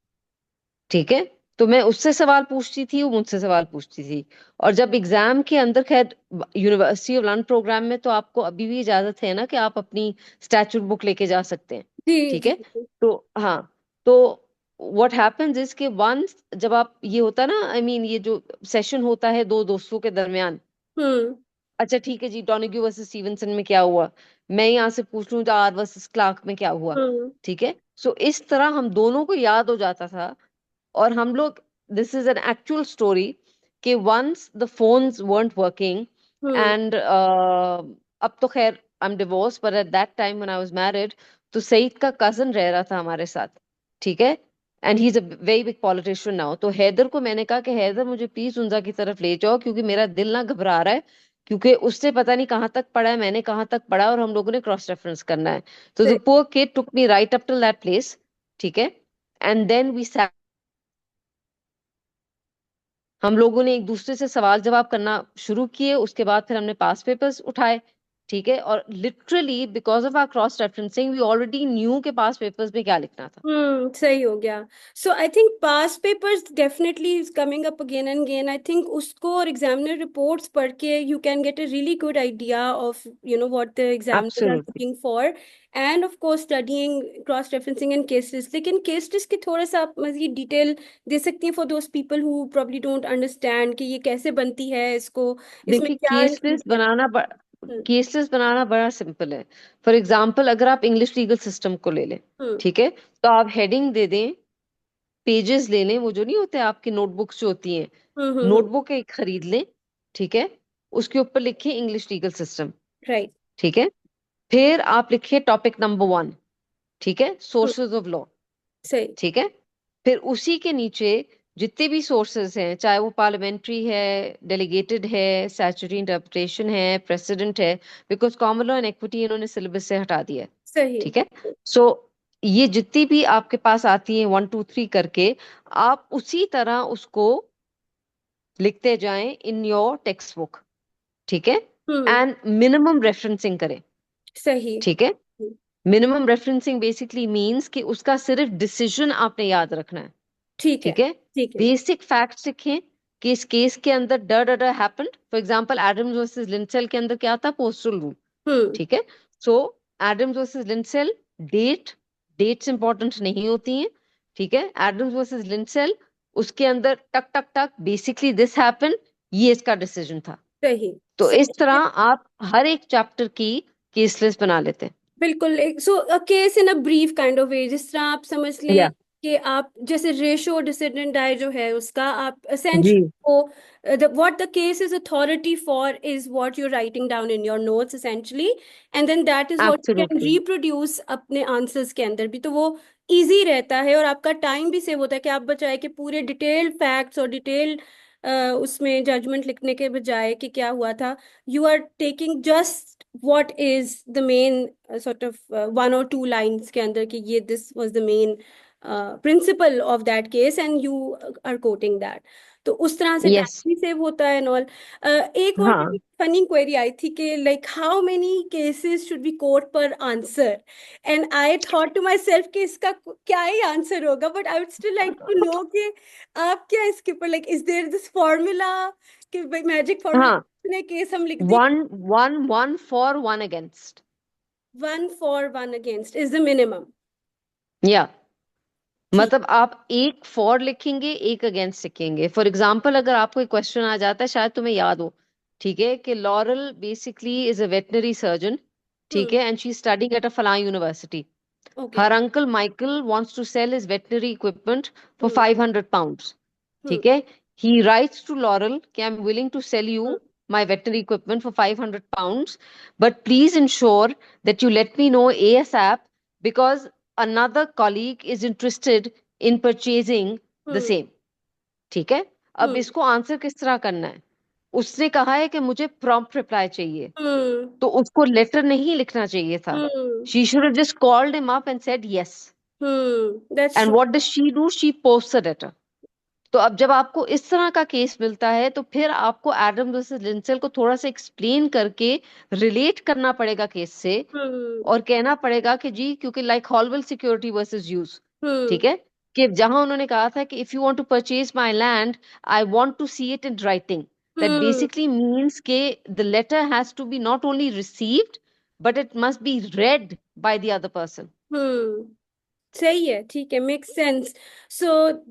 ठीक है, तो मैं उससे सवाल पूछती थी, वो मुझसे सवाल पूछती थी। और जब एग्जाम के अंदर, खैर यूनिवर्सिटी ऑफ लंदन प्रोग्राम में तो आपको अभी भी इजाजत है ना कि आप अपनी स्टैचूट बुक लेके जा सकते हैं। जी ठीक जी है, जी। तो हाँ, तो व्हाट हैपेंस इज कि वंस जब आप, ये होता ना, आई मीन ये जो सेशन होता है दो दोस्तों के दरमियान, हम्म। अच्छा ठीक है जी, डोनेग्यू वर्सेस स्टीवेंसन में क्या हुआ, मैं यहाँ से पूछ लूँ आर वर्सेस क्लार्क में क्या हुआ। हम्म। ठीक है, सो इस तरह हम दोनों को याद हो जाता था। और हम लोग, this is an actual story, कि once the phones weren't working hmm. And अब तो खैर आई एम डिवोर्स, पर at that time when I was married, तो सईद का कजन रह रहा था हमारे साथ। ठीक है, and he is a very big politician now. तो हैदर को मैंने कहा कि हैदर मुझे प्लीज उनजा की तरफ ले जाओ, क्योंकि मेरा दिल ना घबरा रहा है, क्योंकि उससे पता नहीं कहाँ तक पढ़ा है, मैंने कहाँ तक पढ़ा, और हम लोगों ने क्रॉस रेफरेंस करना है। तो सही। The poor kid took me right up till that place. ठीक है, एंड देन वी, हम लोगों ने एक दूसरे से सवाल जवाब करना शुरू किए, उसके बाद फिर हमने पास पेपर्स उठाए। ठीक है, और literally because of our cross referencing we already knew के पास पेपर्स में क्या लिखना था। सही हो गया। So I think past papers definitely is coming up again and again. I think उसको और एग्जामिनर रिपोर्ट्स पढ़ के you can get a really good idea of what the examiners are absolutely. Looking for, and of course studying cross referencing and cases. लेकिन cases की थोड़ा सा आप मजीद डिटेल दे सकती हैं for those people who probably don't understand कि ये कैसे बनती है, इसको इसमें देखिए, क्या इंक्लूड करना है? केस लिस्ट बनाना बड़ा सिंपल है। फॉर एग्जाम्पल अगर आप इंग्लिश लीगल सिस्टम को ले लें, हम्म। ठीक है, तो आप हेडिंग दे दें, पेजेस ले लें, वो जो नहीं होते आपकी नोटबुक्स जो होती हैं, हम्म। नोटबुक एक खरीद लें। ठीक है, उसके ऊपर लिखिए इंग्लिश लीगल सिस्टम। राइट। ठीक है, फिर आप लिखिए टॉपिक नंबर 1, ठीक है, सोर्सेज ऑफ लॉ। सही। ठीक है, फिर उसी के नीचे जितने भी सोर्सेज हैं, चाहे वो पार्लियामेंट्री है, डेलीगेटेड है, स्टैट्यूटरी इंटरप्रिटेशन है, प्रेसिडेंट है, because common law and equity इन्होंने सिलेबस से हटा दिया है। सही। ठीक है, सो ये जितनी भी आपके पास आती हैं 1 2 3 करके, आप उसी तरह उसको लिखते जाएं इन योर टेक्स्ट बुक। ठीक है, हम्म। एंड मिनिमम रेफरेंसिंग करें। सही। ठीक है, मिनिमम रेफरेंसिंग बेसिकली मीन्स कि उसका सिर्फ डिसीजन आपने याद रखना है। ठीक है। ठीक है, ठीक है। बेसिक फैक्ट्स लिखें कि इस केस के अंदर ड ड ड happened. For example Adams versus Lindsell के अंदर क्या था, पोस्टल रूल। हम्म। ठीक है, so Adams versus Lindsell, date, dates important नहीं होती हैं। ठीक है, एडम्स वर्सेस लिंडसेल, उसके अंदर टक टक टक, बेसिकली दिस हैपेंड, ये इसका डिसीजन था। सही। तो इस तरह सही। आप हर एक चैप्टर की केस लिस्ट बना लेते बिल्कुल, एक so case in a brief kind of वे, जिस तरह आप समझ हैं। लें कि आप जैसे रेशो डिसिडेंट डाई जो है उसका आप जी, essentially वो what the case is authority for is what you're writing down in your notes essentially, and then that is what you can absolutely. reproduce अपने आंसर्स के अंदर भी, तो वो इजी रहता है और आपका टाइम भी सेव होता है कि आप बचाए कि पूरे डिटेल्ड फैक्ट्स और डिटेल्ड उसमें जजमेंट लिखने के बजाय कि क्या हुआ था, you are taking just what is the main sort of one or two lines के अंदर कि ये this was the main principle of that case and you are quoting that, तो उस तरह से यस। टाइम भी सेव होता है एंड ऑल। एक और हाँ, फनी क्वेरी आई थी कि like how many cases should be quote पर answer, and I thought to myself कि इसका क्या ही आंसर होगा, but I would still like to know कि आप क्या इसके ऊपर like is there this formula कि मैजिक फॉर्मूला हाँ। इतने केस हम लिख दें? One one one for one against. One for one against is the minimum. या ठीक। मतलब आप एक फॉर लिखेंगे, एक अगेंस्ट लिखेंगे। फॉर एग्जाम्पल, अगर आपको एक क्वेश्चन आ जाता है, शायद तुम्हें याद हो, ठीक है, कि Laurel basically is a veterinary surgeon, ठीक हम्म। है, and she studying at a फलां university. Okay. Her uncle Michael wants to sell his veterinary equipment for hmm. 500 pounds. हम्म। ठीक है? He writes to Laurel कि I'm willing to sell you hmm. my veterinary equipment for 500 pounds, but please ensure that you let me know ASAP because another colleague is interested in purchasing the hmm. same. ठीक है? अब हम्म। इसको answer किस तरह करना है? उसने कहा है कि मुझे प्रॉम्प्ट रिप्लाई चाहिए, हम्म। तो उसको लेटर नहीं लिखना चाहिए था। हम्म। She should have just called him up and said yes. That's and true. What does she do? She post the letter. तो अब जब आपको इस तरह का केस मिलता है, तो फिर आपको एडम वर्सेस लिंसेल को थोड़ा सा एक्सप्लेन करके रिलेट करना पड़ेगा केस से, हम्म। और कहना पड़ेगा कि जी, क्योंकि like Holwell securities versus Hughes, hmm. ठीक है, कि जहां उन्होंने कहा था कि if you want to purchase my land, I want to see it in writing, that hmm. Basically means के the letter has to be not only received but it must be read by the other person. Hmm. सही है, ठीक है, make sense. So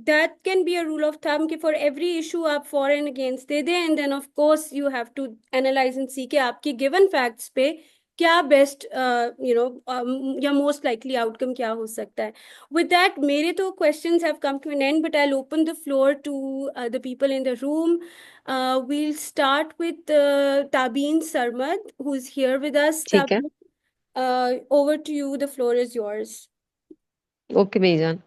that can be a rule of thumb कि for every issue आप for and against दे दें, and then of course you have to analyse and see कि आपकी गिवन फैक्ट्स पे क्या बेस्ट या मोस्ट लाइकली आउटकम क्या हो सकता है। विद दैट मेरे तो questions have come to an end, but I open the floor to the people in the room. we'll start with Tabeen Sarmad, who's here with us. ठीक है। Tabeen, over to you. The floor is yours. Okay मेजान।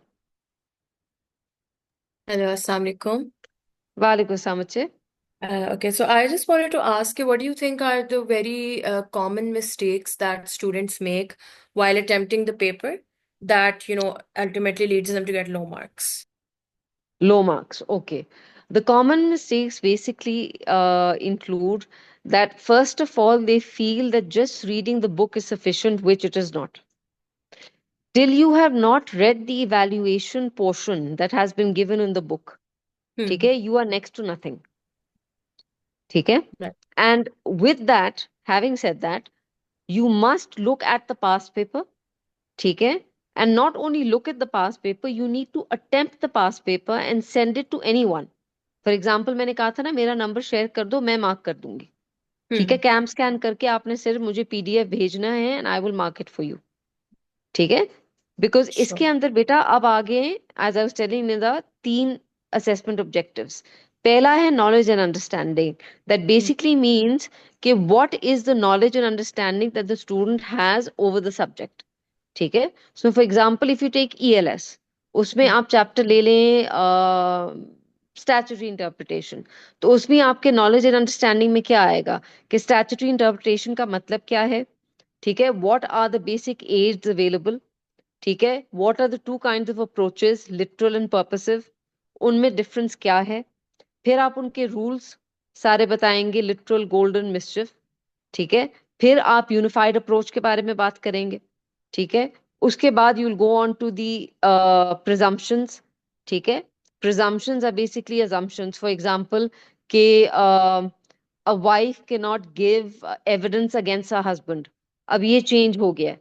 Hello, Assalamu alaikum. वालेकुम अस्सलाम बच्चे। Okay, so I just wanted to ask you, what do you think are the very common mistakes that students make while attempting the paper that, ultimately leads them to get low marks? Low marks. Okay. The common mistakes basically include that, first of all, they feel that just reading the book is sufficient, which it is not. Till you have not read the evaluation portion that has been given in the book, ठीक Hmm. है, you are next to nothing. ठीक है? Right. And with that, having said that, you must look at the past paper. ठीक है? And not only look at the past paper, you need to attempt the past paper and send it to anyone. For example, मैंने कहा था ना, मेरा number share कर दो, मैं मार्क कर दूंगी। ठीक है? Hmm. कैम स्कैन करके आपने सिर्फ मुझे पीडीएफ भेजना है and I will mark it for you. ठीक है? बिकॉज इसके Sure. अंदर बेटा अब आगे, as I was telling Nida, 3 assessment objectives. पहला है knowledge and understanding, that Hmm. Basically means कि what is the knowledge and understanding that the student has over the subject. ठीक है? So for example, if you take ELS, उसमें Hmm. आप chapter ले लें statutory interpretation, तो उसमें आपके नॉलेज एंड अंडरस्टैंडिंग में क्या आएगा कि स्टैट्यूटरी इंटरप्रिटेशन का मतलब क्या है। ठीक है? What are the basic aids available. ठीक है? What are the two kinds of approaches, literal and purposive, उनमें डिफरेंस क्या है। फिर आप उनके रूल्स सारे बताएंगे, लिटरल, गोल्डन, मिस्चिफ। ठीक है? फिर आप यूनिफाइड अप्रोच के बारे में बात करेंगे। ठीक है? उसके बाद you will go on to the presumptions. ठीक है? Presumptions are basically assumptions. For example, can a wife can not give evidence against a husband, अब ये चेंज हो गया है।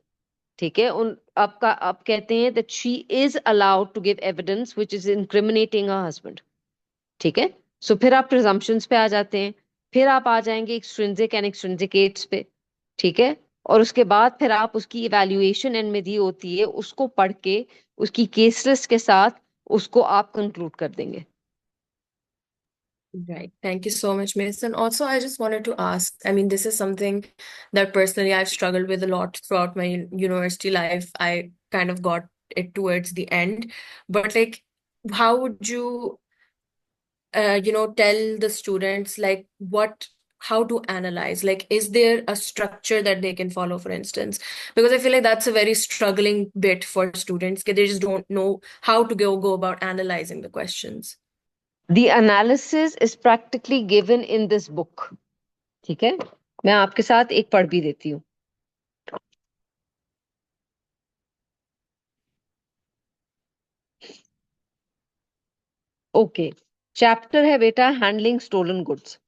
ठीक है? उन आपका आप कहते हैं that she is allowed to give evidence which is incriminating her husband. ठीक है? सो फिर आप प्रिजम्पशंस पे आ जाते हैं। फिर आप आ जाएंगे एक्सट्रिंसिक एंड एक्सट्रिंसिकेट्स पे। ठीक है? और उसके बाद फिर आप उसकी इवैल्यूएशन एंड में दी होती है, उसको पढ़ के उसकी केस लिस्ट के साथ उसको आप कंक्लूड कर देंगे। Right. Thank you so much, Miss. And also, I just wanted to ask, I mean, this is something that personally I've struggled with a lot throughout my university life. I kind of got it towards the end. But like, how would you, tell the students like how to analyze? Like, is there a structure that they can follow, for instance? Because I feel like that's a very struggling bit for students, 'cause they just don't know how to go about analyzing the questions. The analysis is practically given in this book. ठीक है, मैं आपके साथ एक पढ़ भी देती हूँ। ओके, चैप्टर है बेटा हैंडलिंग स्टोलन गुड्स।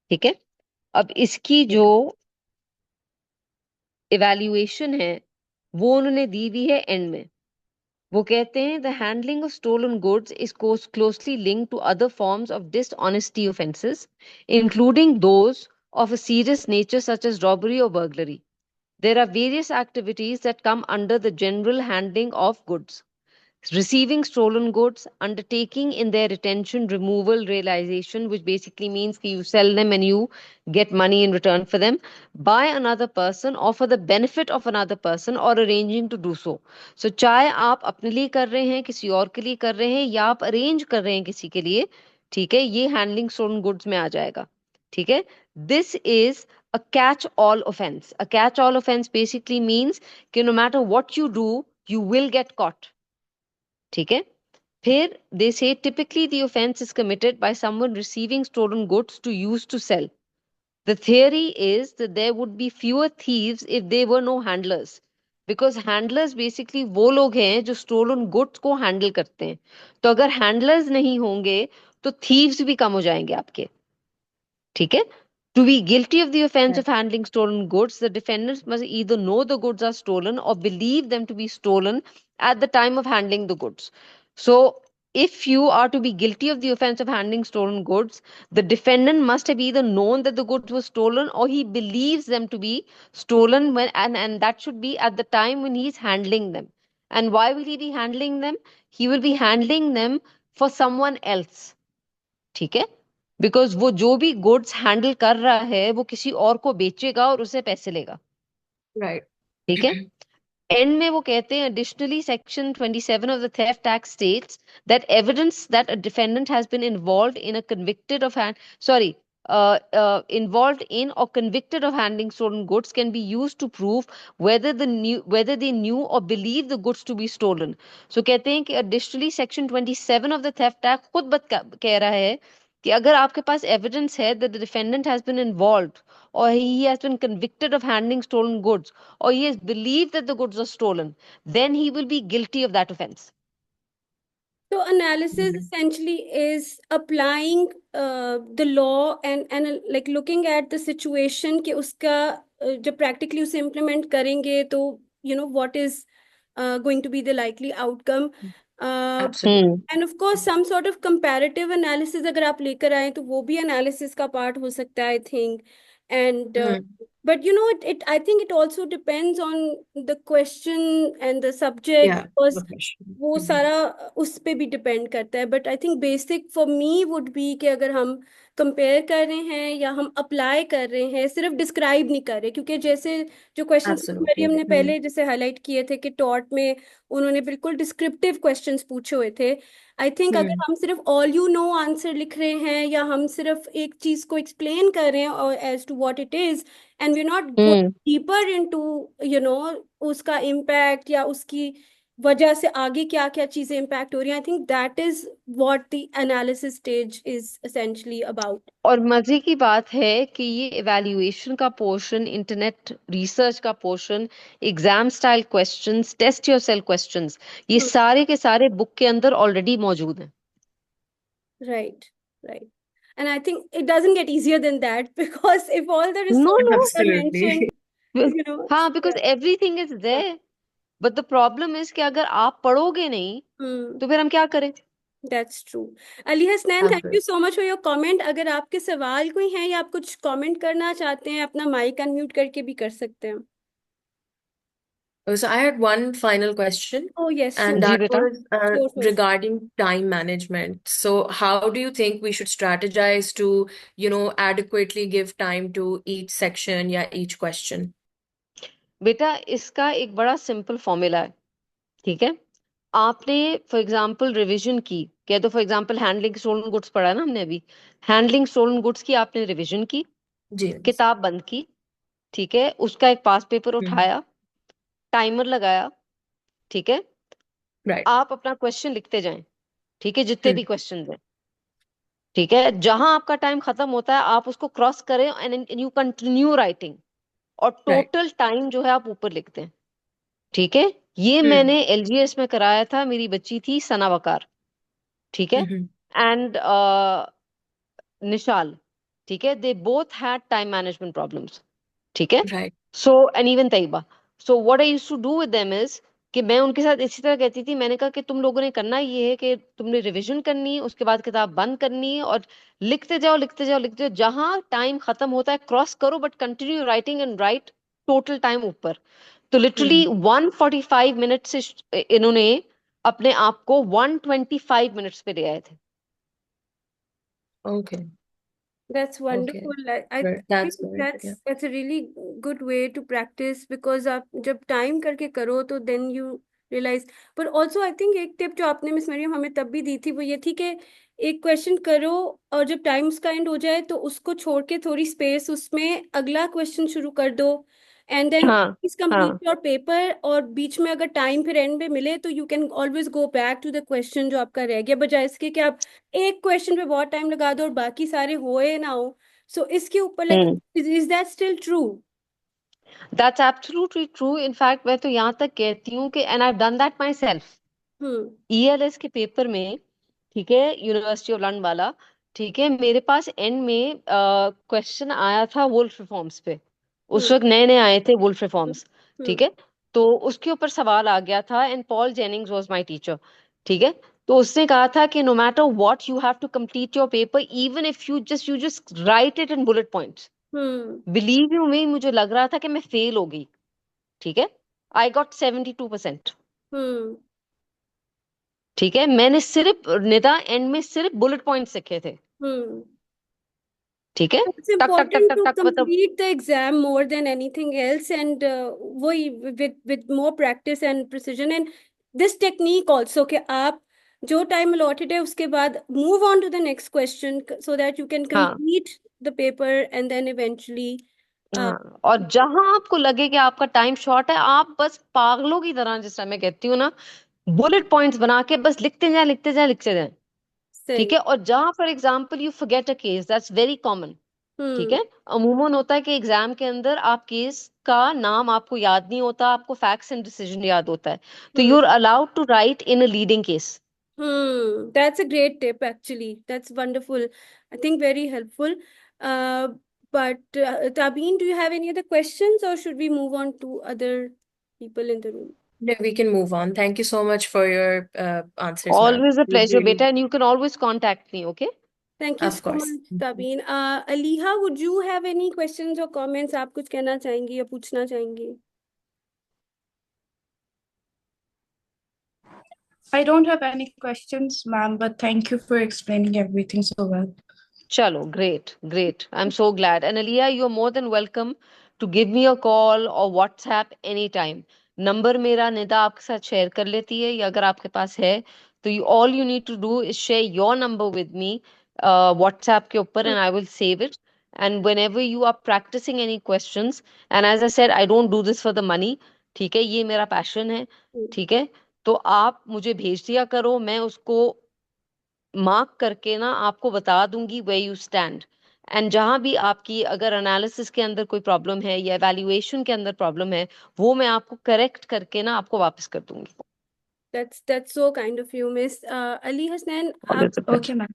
ठीक है, अब इसकी जो इवैल्यूएशन है वो उन्होंने दी हुई है एंड में। वो कहते हैं the handling of stolen goods is closely linked to other forms of dishonesty offences including those of a serious nature such as robbery or burglary. There are various activities that come under the general handling of goods. Receiving stolen goods, undertaking in their retention, removal, realization, which basically means that you sell them and you get money in return for them, by another person or for the benefit of another person or arranging to do so. So चाहे आप अपने लिए कर रहे हैं, किसी और के लिए कर रहे हैं, या आप अरेंज कर रहे हैं किसी के लिए, ठीक है, ये हैंडलिंग स्टोलन गुड्स में आ जाएगा। ठीक है, this is a catch all offense. A catch all offense basically means कि no matter what you do, you will get caught. ठीक है, फिर they say typically the offense is committed by someone receiving stolen goods to use to sell. The theory is that there would be fewer thieves if there were no handlers, because handlers basically वो लोग हैं जो stolen goods को handle करते हैं। तो अगर handlers नहीं होंगे तो thieves भी कम हो जाएंगे आपके। ठीक है, to be guilty of the offense of handling stolen goods, the defendants must either know the goods are stolen or believe them to be stolen at the time of handling the goods. So, if you are to be guilty of the offense of handling stolen goods, the defendant must have either known that the goods were stolen or he believes them to be stolen and that should be at the time when he is handling them. And why will he be handling them? He will be handling them for someone else. ठीक है, because वो जो भी goods handle कर रहा है वो किसी और को बेचेगा और उसे पैसे लेगा। Right. ठीक है, एंड में वो कहते हैं additionally section 27 of the theft act states that evidence that a defendant has been involved in a convicted of involved in or convicted of handling stolen goods can be used to prove whether they knew or believe the goods to be stolen. So कहते हैं कि additionally section 27 of the theft act खुद कह रहा है कि अगर आपके पास एविडेंस है that the defendant has been involved or he has been convicted of handling stolen goods or he has believed that the goods are stolen, then he will be guilty of that offense. So analysis essentially is applying the law and like looking at the situation कि उसका जब practically उसे implement करेंगे तो what is going to be the likely outcome. Absolutely. And of course some sort of comparative analysis अगर आप लेकर आए तो वो भी analysis का part हो सकता है I think. And but I think it also depends on the question and the subject Yeah, because the question. वो सारा उस पे भी डिपेंड करता है but I think basic for me would be कि अगर हम कंपेयर कर रहे हैं या हम अप्लाई कर रहे हैं सिर्फ डिस्क्राइब नहीं कर रहे क्योंकि जैसे जो क्वेश्चंस मरियम Absolutely. ने पहले जैसे हाईलाइट किए थे कि टॉट में उन्होंने बिल्कुल डिस्क्रिप्टिव क्वेश्चंस पूछे हुए थे आई थिंक अगर हम सिर्फ ऑल यू नो आंसर लिख रहे हैं या हम सिर्फ एक चीज को एक्सप्लेन कर रहे हैं और as to what it is and we not going deeper into उसका इम्पैक्ट या उसकी वजह से आगे क्या क्या चीजें इम्पैक्ट हो रही हैं I think that is what the analysis stage is essentially about. और मजे की बात है कि ये इवैल्यूएशन का पोर्शन, इंटरनेट रिसर्च का portion, exam style questions, test yourself questions, ये सारे के सारे बुक के अंदर ऑलरेडी मौजूद हैं। Right right and I think it doesn't get easier than that because if all the No, resources no. are Absolutely. mentioned हाँ, because everything is there. But the problem is कि अगर आप पढ़ोगे नहीं तो फिर हम क्या करें? That's true. Ali Hasnain, thank you Absolutely. so much for your comment. अगर आपके सवाल कोई हैं या आप कुछ कमेंट करना चाहते हैं अपना माइक अनम्यूट करके भी कर सकते हैं। So I had one final question, Oh yes, and sure, ji that बेटा. was sure, sure. regarding time management. So how do you think we should strategize to, adequately give time to each section, yeah, each question? बेटा इसका एक बड़ा simple formula है. ठीक है. आपने for example revision की. कह दो for example handling stolen goods पढ़ा है ना हमने अभी. हैंडलिंग स्टोलन गुड्स की आपने रिवीजन की. जी. किताब बंद की. ठीक है. उसका एक पास पेपर हम्म. उठाया. टाइमर लगाया. ठीक है. Right. आप अपना क्वेश्चन लिखते जाएं. ठीक है. जितने भी हम्म. क्वेश्चन हैं. ठीक है. जहां आपका टाइम खत्म होता है आप उसको क्रॉस करें एंड यू कंटिन्यू राइटिंग. और Right. टोटल टाइम जो है आप ऊपर लिखते हैं. ठीक है. ये हम्म. मैंने एलजीएस में कराया था. मेरी बच्ची थी सना वकार. ठीक है. हम्म. एंड निशाल. ठीक है. They both had time management problems. ठीक है. Right. So and even Tayyaba. So what I used to do with them is कि मैं उनके साथ इसी तरह कहती थी. मैंने कहा कि तुम लोगों ने करना ये है कि तुमने रिवीजन करनी है. उसके बाद किताब बंद करनी है और लिखते जाओ लिखते जाओ लिखते जाओ. जहां टाइम खत्म होता है क्रॉस करो but continue writing and right total time ऊपर. तो लिटरली हम्म. 145 मिनट से इन्होंने अपने आप को 125 मिनट्स पे ले आए थे. Okay. That's Okay. wonderful. I Right. think That's good. Yeah. that's a really good way to practice because आप जब टाइम करके करो तो then you realize. But also I think एक टिप जो आपने मिस मरियम हमें तब भी दी थी वो ये थी कि एक क्वेश्चन करो और जब टाइम उसका एंड हो जाए तो उसको छोड़ के थोड़ी स्पेस उसमें अगला क्वेश्चन शुरू कर दो एंड देन हाँ. प्लीज कंप्लीट हाँ. Your paper. और बीच में अगर टाइम फिर एंड में मिले तो you can always go back to the question जो आपका रह गया बजाय इसके कि आप एक क्वेश्चन पे बहुत टाइम लगा दो और बाकी सारे होए ना हो. सो इसके ऊपर like hmm. Is that still true? That's absolutely true. In fact मैं तो यहाँ तक कहती हूँ कि and I have done that my self. Hmm. ELS के पेपर में. ठीक है. यूनिवर्सिटी ऑफ लंदन वाला. ठीक है. मेरे पास एंड में क्वेश्चन आया था वुल्फ रिफॉर्म्स पे. हम्म. उस वक्त नए नए आए थे वुल्फ हम्म. रिफॉर्म्स. ठीक हम्म. है. तो उसके ऊपर सवाल आ गया था and Paul Jennings was my teacher. ठीक है. तो उसने कहा था कि no matter what you have to complete your paper even if you just write it in bullet points. Hmm. Believe you me मुझे लग रहा था कि मैं फेल हो गई. ठीक है. I got 72%. हम्म. ठीक है. मैंने सिर्फ निदा एंड में सिर्फ बुलेट पॉइंट्स लिखे थे. हम्म. ठीक है. It's टक टक टक important टक to टक मतलब. complete the exam more than anything else, and वही with more practice and precision and this technique also कि आप जो time allotted है उसके बाद move on to the next question so that you can हाँ. complete the paper and then eventually uh, हाँ. और जहां आपको लगे कि आपका टाइम शॉर्ट है आप बस पागलों की तरह जिस तरह मैं कहती हूँ ना बुलेट पॉइंट्स बना के बस लिखते जाए लिखते जाए लिखते जाए. ठीक सही. है. और जहां for example you forget a case that's very common. ठीक हम्म. है. अमूमन होता है कि एग्जाम के अंदर आप केस का नाम आपको याद नहीं होता. आपको फैक्ट्स एंड डिसीजन याद होता है. तो hmm. You are allowed to write in a leading case. That's a great tip, actually. That's wonderful. I think very helpful. Uh, but Tabeen, do you have any other questions, or should we move on to other people in the room? No, we can move on. Thank you so much for your answers, ma'am. Always a It was pleasure, really, beta, and you can always contact me, okay? Thank you of so course. much, Tabeen. Aliha, would you have any questions or comments? आप कुछ कहना चाहेंगी या पूछना चाहेंगी? I don't have any questions, ma'am, but thank you for explaining everything so well. Chalo, great, great. I'm so glad. And Aliyah, you're more than welcome to give me a call or WhatsApp anytime. Number मेरा निदा आपके साथ share कर लेती है या अगर आपके पास है तो you all you need to do is share your number with me WhatsApp के ऊपर and I will save it. And whenever you are practising any questions and as I said I don't do this for the money. ठीक है. ये मेरा passion है. ठीक है. तो आप मुझे भेज दिया करो. मैं उसको मार्क करके ना आपको बता दूंगी वे यू स्टैंड. एंड जहां भी आपकी अगर एनालिसिस के अंदर कोई प्रॉब्लम है या एवेल्युएशन के अंदर प्रॉब्लम है वो मैं आपको करेक्ट करके ना आपको वापस कर दूंगी. That's so kind of you, Miss Ali Hasnan. आप Okay, ma'am.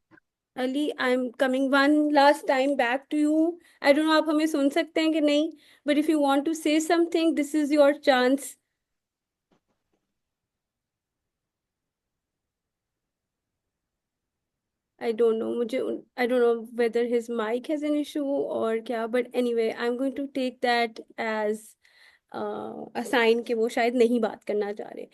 Ali, I'm coming one last time back to you. I don't know आप हमें सुन सकते हैं कि नहीं, but if you want to say something, this is your chance. I don't know. I don't know whether his mic has an issue or क्या, but anyway, I'm going to take that as a sign कि वो शायद नहीं बात करना चाह रहे।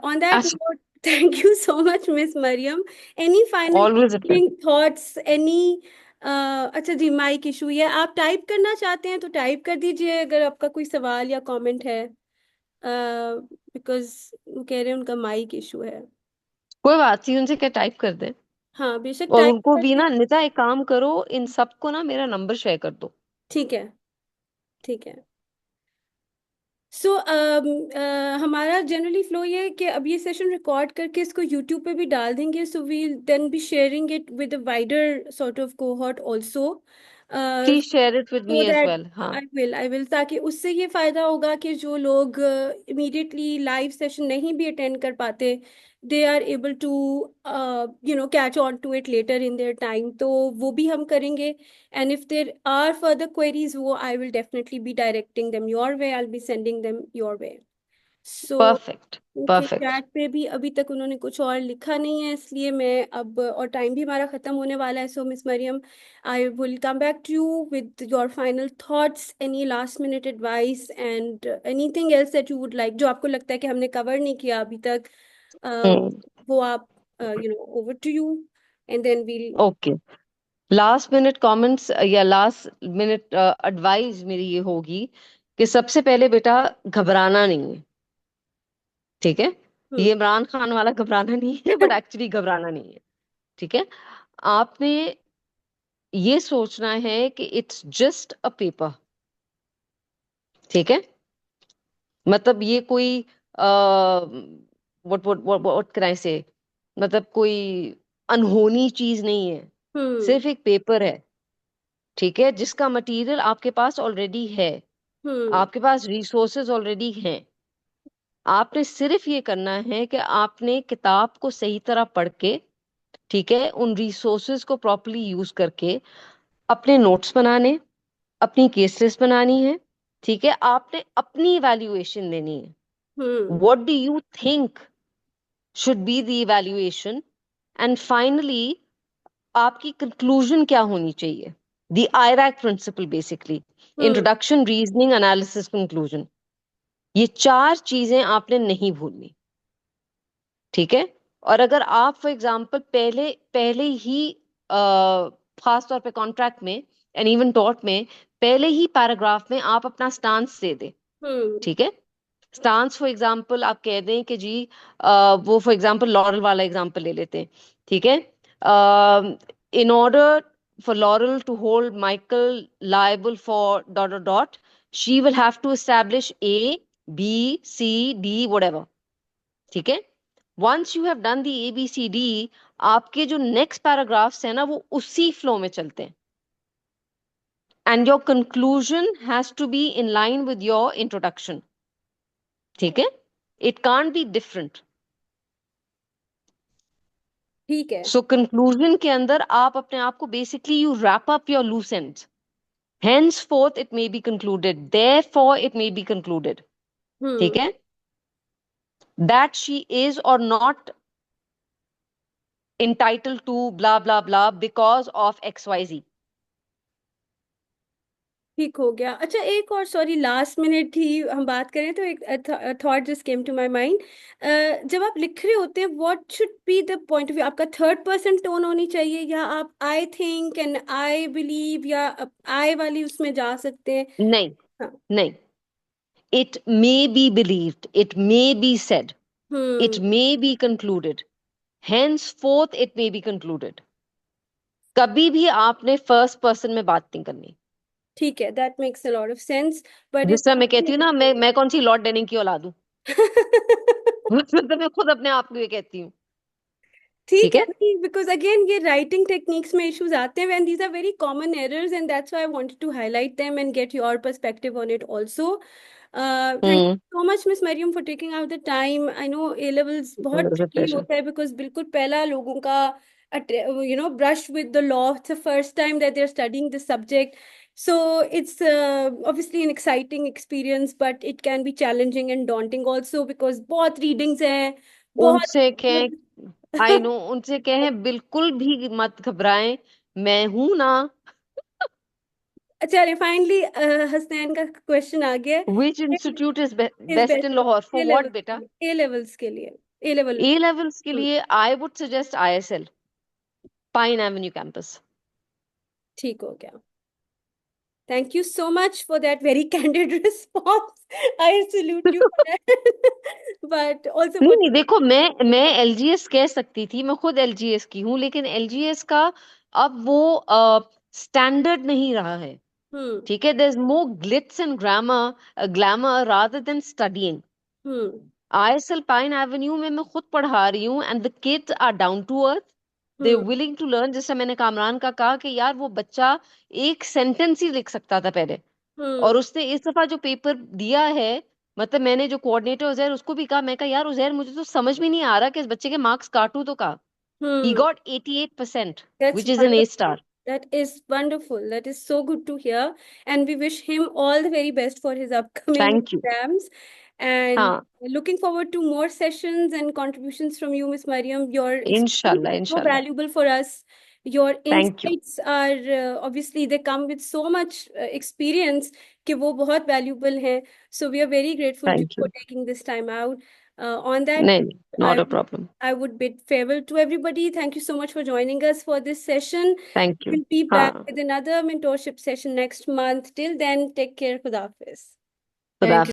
On that अच्छा, note, thank you so much miss Maryam. Any final always a pleasure. Thoughts, any? अच्छा जी, माइक इशू है, आप टाइप करना चाहते हैं तो टाइप कर दीजिए अगर आपका कोई सवाल या कमेंट है, बिकॉज वो कह रहे हैं उनका माइक इशू है। कोई बात नहीं, उनसे क्या टाइप कर दे। हाँ बेशक और टाइप उनको भी करके। ना, निता एक काम करो, इन सबको ना मेरा नंबर शेयर कर दो। ठीक है, ठीक है। सो हमारा जनरली फ्लो ये है कि अब ये सेशन रिकॉर्ड करके इसको यूट्यूब पे भी डाल देंगे, so we'll then be sharing it with a wider sort of cohort also, please share it with so me as that well. हाँ, आई विल, ताकि उससे ये फायदा होगा कि जो लोग इमीडिएटली लाइव सेशन नहीं भी अटेंड कर पाते, they are able to catch on to it later in their time, तो वो भी हम करेंगे। And if there are further queries, वो I will definitely be directing them your way, I will be sending them your way. So perfect okay, perfect. Chat पे भी अभी तक उन्होंने कुछ और लिखा नहीं है, इसलिए मैं अब, और टाइम भी हमारा खत्म होने वाला है, so miss Maryam, I will come back to you with your final thoughts, any last minute advice and anything else that you would like, जो आपको लगता है कि हमने कवर नहीं किया अभी तक, हम्म, वो आप, over to you, and then we'll. Okay. Last minute comments या लास्ट मिनट एडवाइस मेरी ये होगी कि सबसे पहले बेटा, घबराना नहीं है, ठीक है? ये हम्म। इमरान खान वाला घबराना नहीं है, बट एक्चुअली घबराना नहीं है, ठीक है? आपने ये सोचना है कि इट्स जस्ट अ पेपर, ठीक है? मतलब ये कोई व्हाट कैन आई से, मतलब कोई अनहोनी चीज नहीं है, हम्म। सिर्फ एक पेपर है, ठीक है? जिसका मटेरियल आपके पास ऑलरेडी है, हम्म। आपके पास रिसोर्सेज ऑलरेडी हैं। आपने सिर्फ ये करना है कि आपने किताब को सही तरह पढ़ के, ठीक है, उन रिसोर्सेज को प्रॉपरली यूज करके अपने नोट्स बनाने, अपनी केस लिस्ट बनानी है, ठीक है? आपने अपनी इवैल्यूएशन देनी है। हम्म। What do you think should be the evaluation? And finally आपकी कंक्लूजन क्या होनी चाहिए? The IRAC principle basically, hmm. Introduction, reasoning, analysis, conclusion. ये चार चीजें आपने नहीं भूलनी, ठीक है? और अगर आप फॉर एग्जाम्पल पहले पहले ही खास तौर पे कॉन्ट्रैक्ट में एंड इवन टॉट में पहले ही पैराग्राफ में आप अपना स्टांस दे दे, हम्म। ठीक है? स्टांस फॉर एग्जाम्पल आप कह दें कि जी वो फॉर एग्जाम्पल लॉरल वाला एग्जाम्पल ले लेते हैं, ठीक है? In order for Laurel to hold Michael liable for dot dot dot, she will have to establish A, B, C, D, whatever. ठीक है? Once you have done the A, B, C, D, आपके जो next paragraphs है ना, वो उसी flow में चलते हैं, and your conclusion has to be in line with your introduction, ठीक है? It can't be different. ठीक है। सो कंक्लूजन के अंदर आप अपने आप को basically you wrap up your loose ends. henceforth it may be concluded, therefore it may be concluded, ठीक हम्म। है? That she is or not entitled to blah blah blah because of XYZ. ठीक हो गया। अच्छा एक और, sorry last minute ही हम बात करें तो एक thought just came to my mind, जब आप लिख रहे होते हैं, what should be the point of view? आपका थर्ड पर्सन टोन होनी चाहिए, या आप I think and I believe या आई वाली उसमें जा सकते हैं? नहीं, हाँ। नहीं, it may be believed, it may be said, it hmm. may be concluded, henceforth it may be concluded. कभी भी आपने फर्स्ट पर्सन में बात नहीं करनी। ठीक है, that makes a lot of sense, but जिस इफ तरह मैं कहती हूँ ना, मैं कौन सी लॉर्ड डेनिंग की औलाद हूँ। मतलब मैं खुद अपने आप को ये कहती हूँ, ठीक ठीक है, है? नहीं, बिकॉज अगेन ये राइटिंग टेक्निक्स में इश्यूज आते हैं, and these are very common errors, and that's why I wanted to highlight them and get your perspective on it also. Thank you hmm, so much miss Maryam for taking out the time. I know A levels बहुत it was a tricky pleasure. होता है, because बिल्कुल पहला लोगों का brush with the law, it's the first time that they are studying this subject, so it's obviously an exciting experience, but it can be challenging and daunting also, because बहुत readings हैं, उनसे कहें, आई बहुत no, उनसे कहें बिल्कुल भी मत घबराएं, मैं हूं ना। चलिए फाइनली हसनैन का क्वेश्चन आ गया Which institute is is best best in for Lahore? For A what, levels beta? A levels के लिए A level A levels के लिए I would suggest ISL, Pine Avenue campus. ठीक हो गया. Thank you so much for that very candid response. I salute you for that. But also नहीं for नहीं, देखो मैं LGS कह सकती थी, मैं खुद LGS की हूँ, लेकिन LGS का अब वो स्टैंडर्ड नहीं रहा है. hmm ठीक है, there's more glitz and glamour rather than studying. hmm ISL Pine Avenue में मैं खुद पढ़ा रही हूँ and the kids are down to earth. They're hmm willing to learn. जैसे मैंने कामरान का कहा कि यार वो बच्चा एक सेंटेंस ही लिख सकता था पहले, और hmm उसने इस दफा जो पेपर दिया है, मतलब मैंने जो कोऑर्डिनेटर उजैर उसको भी कहा, मैं कहा यार उजैर मुझे तो समझ में नहीं आ रहा कि इस बच्चे के मार्क्स काटूं तो का. He hmm got 88%, That's which is an A wonderful. star. That is wonderful. That is so good to hear. And we wish him all the very best for his upcoming Thank you. exams. And हाँ, looking forward to more sessions and contributions from you, Miss Mariam. Your experience इंशाल्लाह is so इंशाल्लाह. valuable for us. Your Thank you. insights are obviously they come with so much experience कि वो बहुत valuable है. So we are very grateful to you Thank for you. taking this time out. On that, नहीं, not I a problem. I would bid farewell to everybody. Thank you so much for joining us for this session. Thank you. We'll be back हाँ, with another mentorship session next month. Till then, take care. Khuda Hafiz. खुदा Thank you.